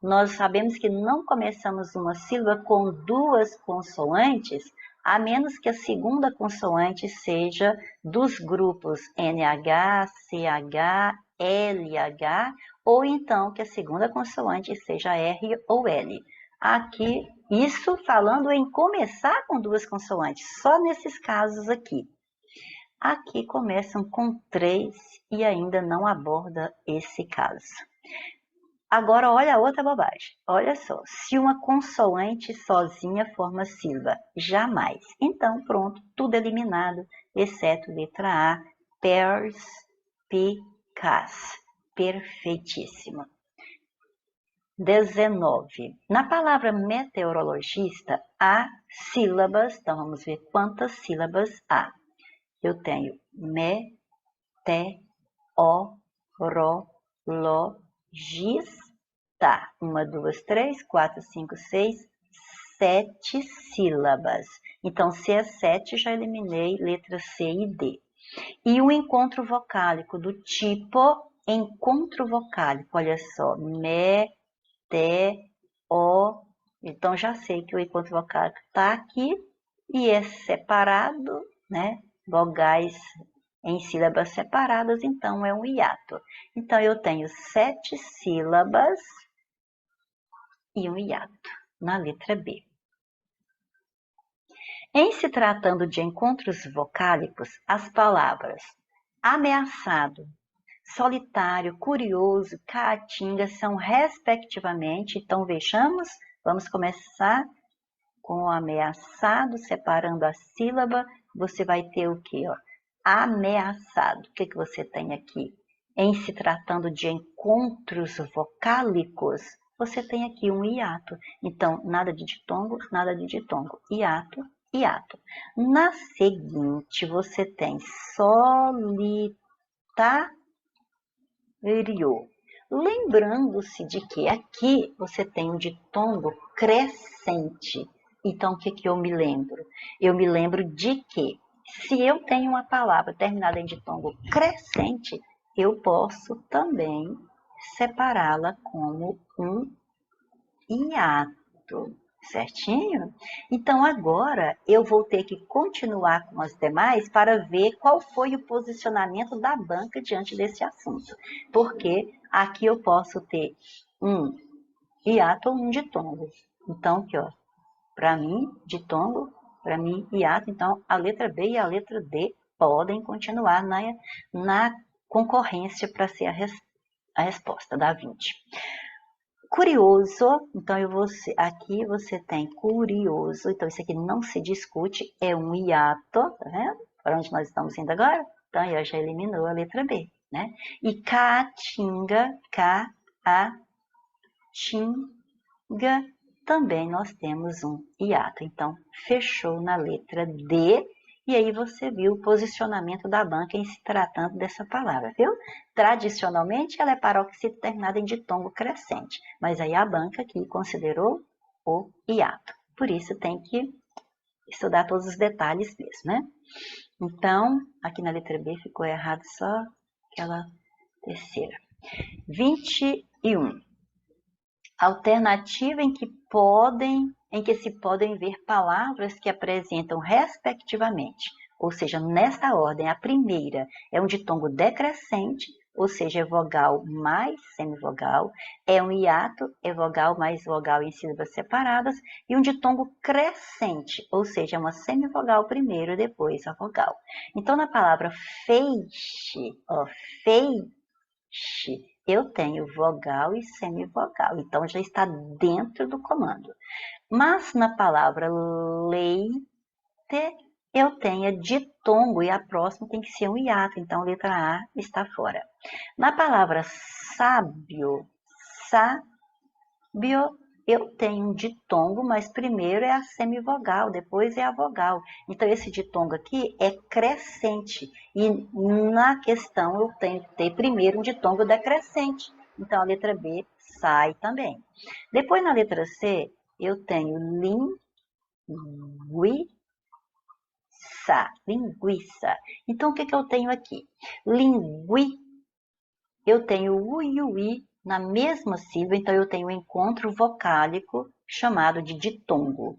Nós sabemos que não começamos uma sílaba com 2 consoantes, a menos que a segunda consoante seja dos grupos NH, CH, LH, ou então que a segunda consoante seja R ou L. Aqui, isso falando em começar com 2 consoantes, só nesses casos aqui. Aqui começam com 3 e ainda não aborda esse caso. Agora, olha a outra bobagem. Olha só, se uma consoante sozinha forma sílaba, jamais. Então, pronto, tudo eliminado, exceto letra A, perspicaz. Perfeitíssimo. 19. Na palavra meteorologista, há sílabas. Então, vamos ver quantas sílabas há. Eu tenho meteorologista. 1, 2, 3, 4, 5, 6, 7 sílabas. Então, se é 7, já eliminei letra C e D. E o encontro vocálico do tipo encontro vocálico, olha só, Então, já sei que o encontro vocálico está aqui e é separado, né? Vogais em sílabas separadas, então é um hiato. Então, eu tenho 7 sílabas e um hiato na letra B. Em se tratando de encontros vocálicos, as palavras ameaçado, solitário, curioso, caatinga são respectivamente, então vejamos, vamos começar com o ameaçado, separando a sílaba, você vai ter o quê? Ameaçado. O que você tem aqui? Em se tratando de encontros vocálicos, você tem aqui um hiato. Então, nada de ditongo, nada de ditongo. Hiato, hiato. Na seguinte, você tem solitário. Lembrando-se de que aqui você tem um ditongo crescente. Então, o que eu me lembro? Eu me lembro de que, se eu tenho uma palavra terminada em ditongo crescente, eu posso também separá-la como um hiato, certinho? Então, agora eu vou ter que continuar com as demais para ver qual foi o posicionamento da banca diante desse assunto. Porque aqui eu posso ter um hiato ou um ditongo. Então, aqui, ó, para mim, ditongo, para mim, hiato. Então, a letra B e a letra D podem continuar na concorrência para ser a resposta da 20. Curioso, então aqui você tem curioso, então isso aqui não se discute, é um hiato, tá vendo? Para onde nós estamos indo agora? Então, eu já eliminou a letra B, né? E caatinga, caatinga, também nós temos um hiato. Então, fechou na letra D. E aí você viu o posicionamento da banca em se tratando dessa palavra, viu? Tradicionalmente, ela é paroxítona terminada em ditongo crescente. Mas aí a banca aqui considerou o hiato. Por isso tem que estudar todos os detalhes mesmo, né? Então, aqui na letra B ficou errado só aquela terceira. 21. Alternativa em que se podem ver palavras que apresentam respectivamente, ou seja, nessa ordem, a primeira é um ditongo decrescente, ou seja, é vogal mais semivogal, é um hiato, é vogal mais vogal em sílabas separadas, e um ditongo crescente, ou seja, é uma semivogal primeiro e depois a vogal. Então, na palavra feixe, ó, feixe, eu tenho vogal e semivogal, então já está dentro do comando. Mas na palavra leite, eu tenho ditongo e a próxima tem que ser um hiato, então a letra A está fora. Na palavra sábio, eu tenho um ditongo, mas primeiro é a semivogal, depois é a vogal. Então, esse ditongo aqui é crescente. E na questão, eu tenho que ter primeiro um ditongo decrescente. Então, a letra B sai também. Depois, na letra C, eu tenho linguiça. Então, o que eu tenho aqui? Eu tenho o U e o I na mesma sílaba, então eu tenho um encontro vocálico chamado de ditongo.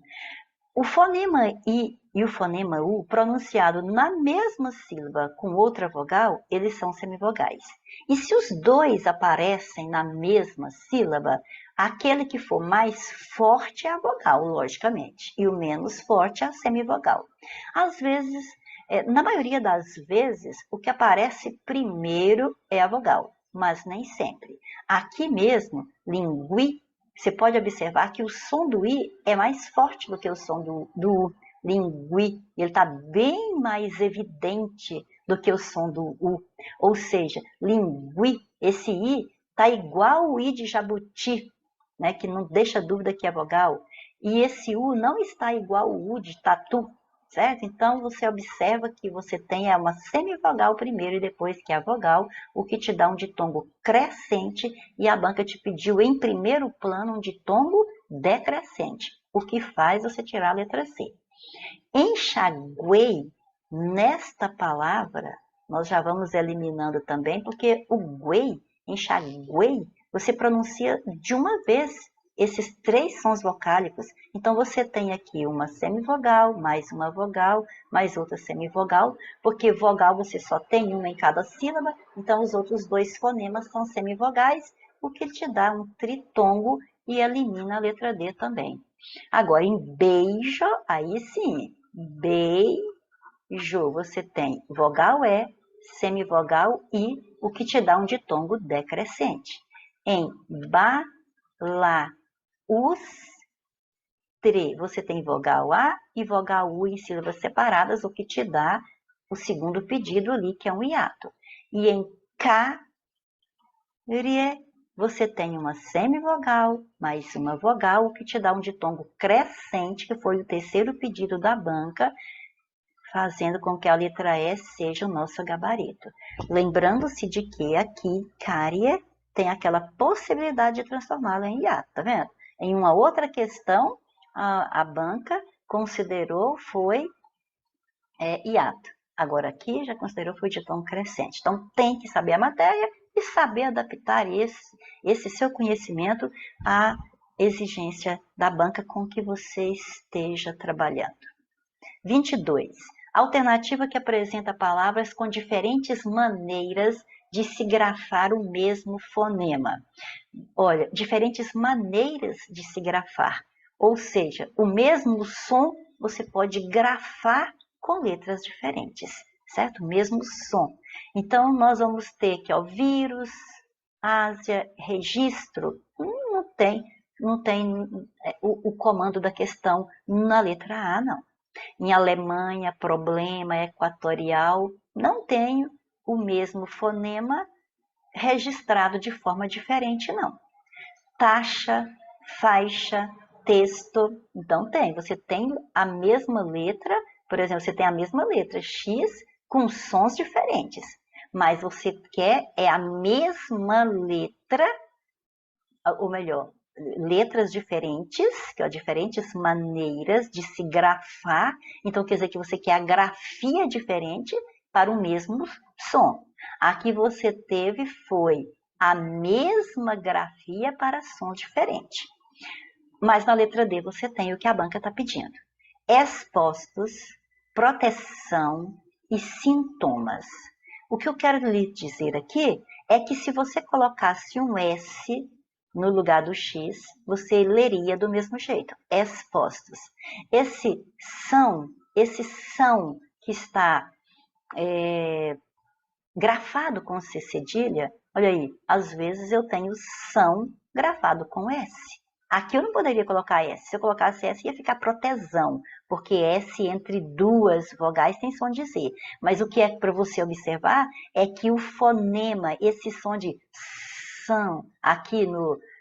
O fonema I e o fonema U, pronunciado na mesma sílaba com outra vogal, eles são semivogais. E se os dois aparecem na mesma sílaba, aquele que for mais forte é a vogal, logicamente, e o menos forte é a semivogal. Às vezes, na maioria das vezes, o que aparece primeiro é a vogal, mas nem sempre. Aqui mesmo, lingui, você pode observar que o som do I é mais forte do que o som do U. Lingui, ele está bem mais evidente do que o som do U. Ou seja, lingui, esse I está igual o I de jabuti, né, que não deixa dúvida que é vogal. E esse U não está igual o U de tatu, certo? Então, você observa que você tem uma semivogal primeiro e depois que é a vogal, o que te dá um ditongo crescente, e a banca te pediu em primeiro plano um ditongo decrescente, o que faz você tirar a letra C. Enxaguei, nesta palavra, nós já vamos eliminando também, porque o guei, enxaguei, você pronuncia de uma vez esses três sons vocálicos. Então, você tem aqui uma semivogal, mais uma vogal, mais outra semivogal, porque vogal você só tem uma em cada sílaba, então os outros dois fonemas são semivogais, o que te dá um tritongo e elimina a letra D também. Agora, em beijo, aí sim, beijo, você tem vogal E, semivogal I, o que te dá um ditongo decrescente. Em você tem vogal A e vogal U em sílabas separadas, o que te dá o segundo pedido ali, que é um hiato. E em você tem uma semivogal mais uma vogal, o que te dá um ditongo crescente, que foi o terceiro pedido da banca, fazendo com que a letra E seja o nosso gabarito. Lembrando-se de que aqui, cárie, tem aquela possibilidade de transformá-la em hiato, tá vendo? Em uma outra questão, a banca considerou foi hiato. Agora aqui já considerou foi ditongo crescente. Então tem que saber a matéria e saber adaptar esse seu conhecimento à exigência da banca com que você esteja trabalhando. 22. Alternativa que apresenta palavras com diferentes maneiras de se grafar o mesmo fonema? Olha, diferentes maneiras de se grafar. Ou seja, o mesmo som você pode grafar com letras diferentes, certo? O mesmo som. Então, nós vamos ter que, ó, vírus, Ásia, registro, não tem o comando da questão na letra A, não. Em Alemanha, problema, equatorial, não tem o mesmo fonema registrado de forma diferente, não. Taxa, faixa, texto, então você tem a mesma letra, por exemplo, você tem a mesma letra X com sons diferentes, mas você quer a mesma letra, ou melhor, letras diferentes, que é diferentes maneiras de se grafar, então quer dizer que você quer a grafia diferente para o mesmo som. Aqui você teve foi a mesma grafia para sons diferentes. Mas na letra D você tem o que a banca está pedindo. Expostos, proteção e sintomas. O que eu quero lhe dizer aqui é que se você colocasse um S no lugar do X, você leria do mesmo jeito, expostos. Esse são que está grafado com C cedilha, olha aí, às vezes eu tenho são grafado com S. Aqui eu não poderia colocar S. Se eu colocasse S, ia ficar protesão, porque S entre duas vogais tem som de Z. Mas o que é para você observar é que o fonema, esse som de são, aqui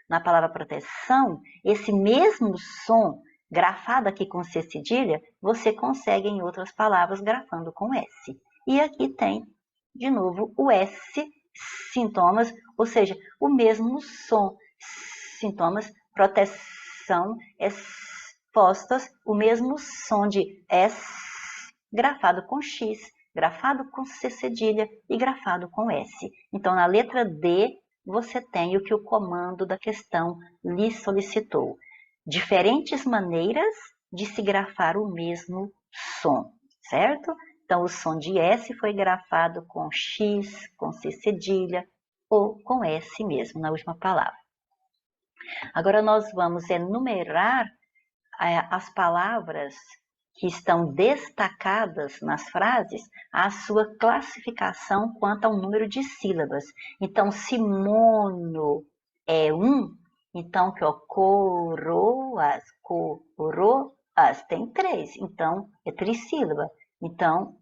na palavra proteção, esse mesmo som grafado aqui com C cedilha, você consegue em outras palavras grafando com S. E aqui tem, de novo, o S, sintomas, ou seja, o mesmo som, sintomas, proteção, expostas, o mesmo som de S, grafado com X, grafado com C cedilha e grafado com S. Então, na letra D, você tem o que o comando da questão lhe solicitou. Diferentes maneiras de se grafar o mesmo som, certo? Então, o som de S foi grafado com X, com C cedilha ou com S mesmo, na última palavra. Agora, nós vamos enumerar as palavras que estão destacadas nas frases, a sua classificação quanto ao número de sílabas. Então, se mono é então que coroas, tem 3, então é trissílaba. Então,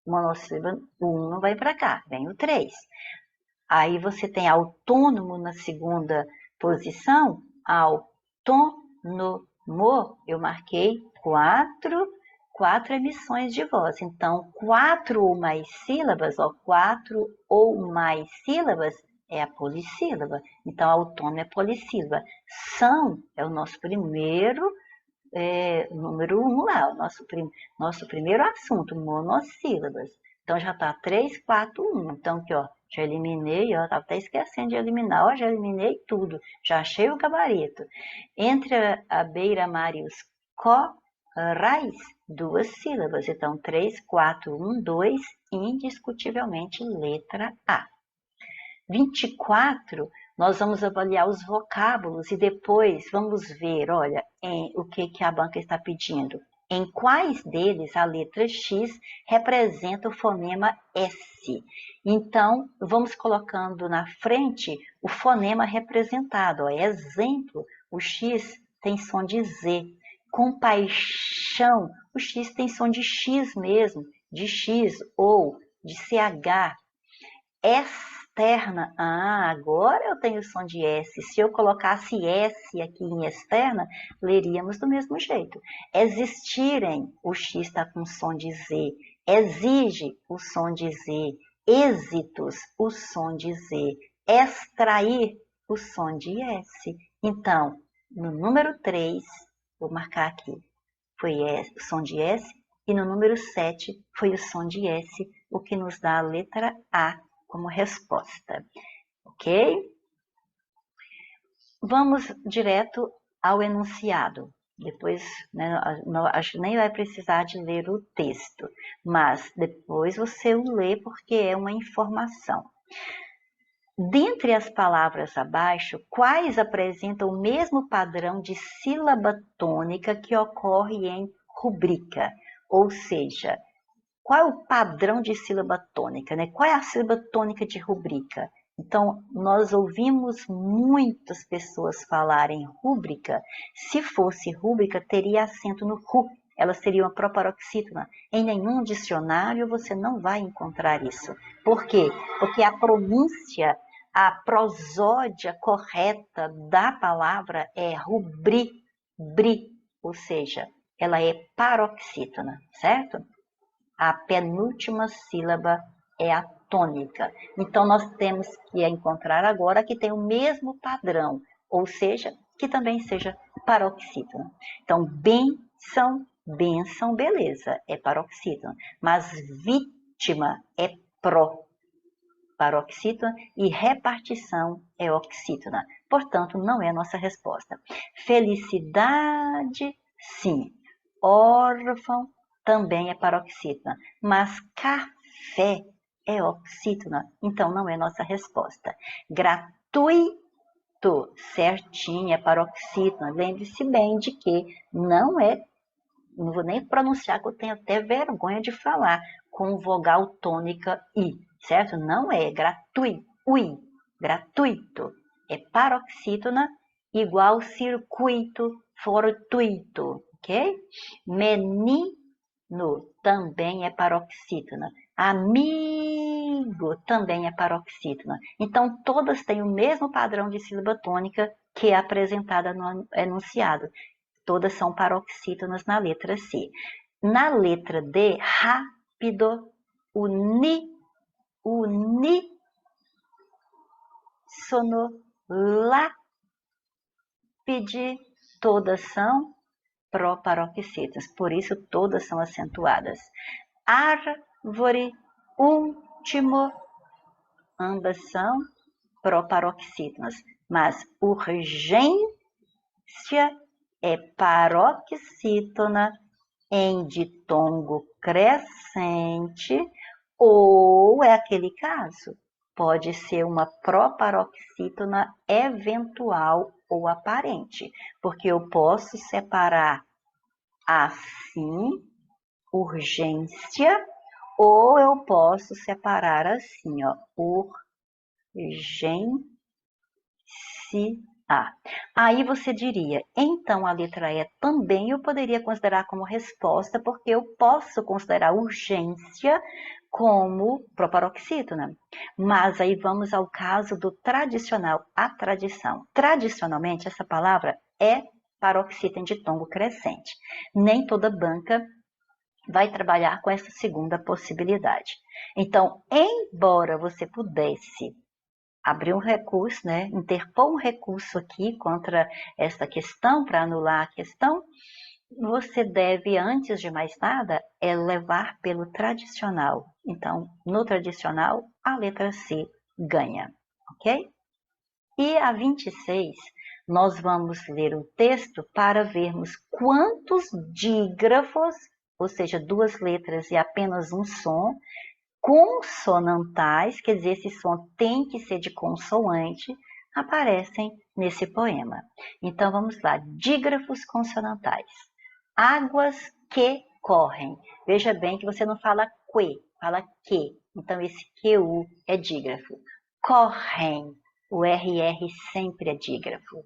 monossílaba 1 não vai para cá, vem o 3. Aí você tem autônomo na segunda posição, autônomo, eu marquei 4 emissões de voz. Então, 4 ou mais sílabas, 4 ou mais sílabas é a polissílaba. Então, autônomo é polissílaba. São é o nosso primeiro número 1 lá, o nosso primeiro assunto, monossílabas. Então, já está 3, 4, 1. Então, aqui, ó, já eliminei, ó, estava até esquecendo de eliminar, ó, já eliminei tudo, já achei o gabarito. Entre a beira-mar e os corais, 2 sílabas. Então, 3, 4, 1, 2, indiscutivelmente, letra A. 24, nós vamos avaliar os vocábulos e depois vamos ver, olha, o que a banca está pedindo. Em quais deles a letra X representa o fonema S. Então, vamos colocando na frente o fonema representado. Ó. Exemplo, o X tem som de Z. Compaixão, o X tem som de X mesmo, de X ou de CH. Externa, agora eu tenho som de S. Se eu colocasse S aqui em externa, leríamos do mesmo jeito. Existirem, o X está com som de Z. Exige, o som de Z. Êxitos, o som de Z. Extrair, o som de S. Então, no número 3, vou marcar aqui, foi o som de S. E no número 7, foi o som de S, o que nos dá a letra A como resposta, ok? Vamos direto ao enunciado. Depois, né, acho que nem vai precisar de ler o texto, mas depois você o lê porque é uma informação. Dentre as palavras abaixo, quais apresentam o mesmo padrão de sílaba tônica que ocorre em rubrica? Ou seja, qual é o padrão de sílaba tônica, né? Qual é a sílaba tônica de rubrica? Então, nós ouvimos muitas pessoas falarem rúbrica. Se fosse rúbrica, teria acento no ru. Ela seria uma proparoxítona. Em nenhum dicionário você não vai encontrar isso. Por quê? Porque a pronúncia, a prosódia correta da palavra é rubri, bri, ou seja, ela é paroxítona, certo? A penúltima sílaba é a tônica. Então, nós temos que encontrar agora que tem o mesmo padrão, ou seja, que também seja paroxítona. Então, benção, benção, beleza, é paroxítona. Mas vítima é paroxítona e repartição é oxítona. Portanto, não é a nossa resposta. Felicidade, sim. Órfão, também é paroxítona, mas café é oxítona, então não é nossa resposta. Gratuito, certinho, é paroxítona. Lembre-se bem de que não vou nem pronunciar, que eu tenho até vergonha de falar, com vogal tônica I, certo? Não é gratuito, ui, gratuito. É paroxítona igual circuito, fortuito, ok? Menino também é paroxítona. Amigo também é paroxítona. Então, todas têm o mesmo padrão de sílaba tônica que é apresentada no enunciado. Todas são paroxítonas na letra C. Na letra D, rápido, uníssono, lápide, todas são proparoxítonas, por isso todas são acentuadas. Árvore, último, ambas são proparoxítonas, mas urgência é paroxítona em ditongo crescente, ou é aquele caso, pode ser uma proparoxítona eventual ou aparente, porque eu posso separar assim, urgência, ou eu posso separar assim, ó, urgência. Aí você diria, então a letra E também eu poderia considerar como resposta, porque eu posso considerar urgência como proparoxítona. Mas aí vamos ao caso do tradicional, a tradição. Tradicionalmente, essa palavra é paroxítona de ditongo crescente. Nem toda banca vai trabalhar com essa segunda possibilidade. Então, embora você pudesse abrir um recurso, né, interpor um recurso aqui contra esta questão, para anular a questão, você deve, antes de mais nada, levar pelo tradicional. Então, no tradicional, a letra C ganha, ok? E a 26, nós vamos ler o texto para vermos quantos dígrafos, ou seja, duas letras e apenas um som, consonantais, quer dizer, esse som tem que ser de consoante, aparecem nesse poema. Então, vamos lá. Dígrafos consonantais. Águas que correm. Veja bem que você não fala que, fala que. Então, esse QU é dígrafo. Correm. O RR sempre é dígrafo.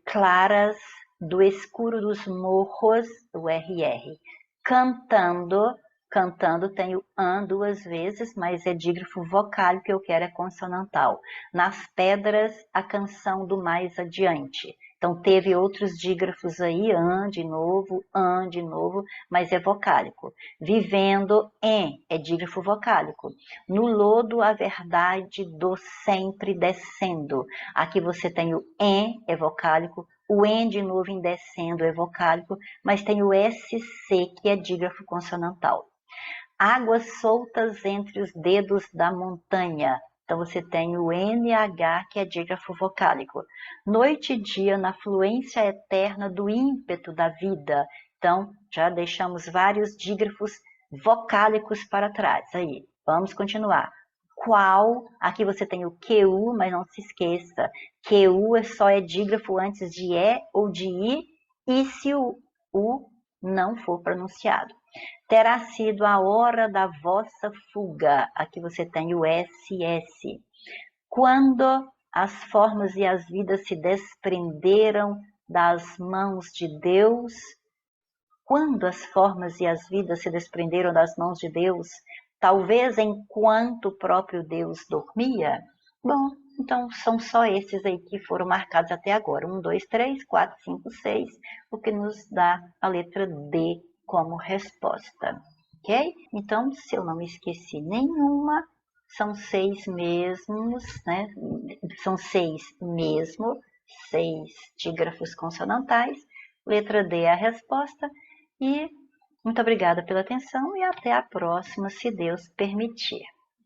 Claras do escuro dos morros, o RR. Cantando. Cantando tem o an duas vezes, mas é dígrafo vocálico que eu quero é consonantal. Nas pedras, a canção do mais adiante. Então, teve outros dígrafos aí, an de novo, mas é vocálico. Vivendo, é dígrafo vocálico. No lodo, a verdade do sempre descendo. Aqui você tem o é vocálico. O en de novo em descendo é vocálico, mas tem o SC, que é dígrafo consonantal. Águas soltas entre os dedos da montanha. Então, você tem o NH, que é dígrafo vocálico. Noite e dia na fluência eterna do ímpeto da vida. Então, já deixamos vários dígrafos vocálicos para trás. Aí, vamos continuar. qual, aqui você tem o QU, mas não se esqueça, QU só é dígrafo antes de E ou de I, e se o U não for pronunciado. Terá sido a hora da vossa fuga, aqui você tem o SS. Quando as formas e as vidas se desprenderam das mãos de Deus, quando as formas e as vidas se desprenderam das mãos de Deus, talvez enquanto o próprio Deus dormia? Bom, então são só esses aí que foram marcados até agora. 1, 2, 3, 4, 5, 6, o que nos dá a letra D como resposta. Ok? Então, se eu não esqueci nenhuma, são 6 mesmos, né? São 6 mesmo, 6 dígrafos consonantais. Letra D é a resposta. E muito obrigada pela atenção e até a próxima, se Deus permitir.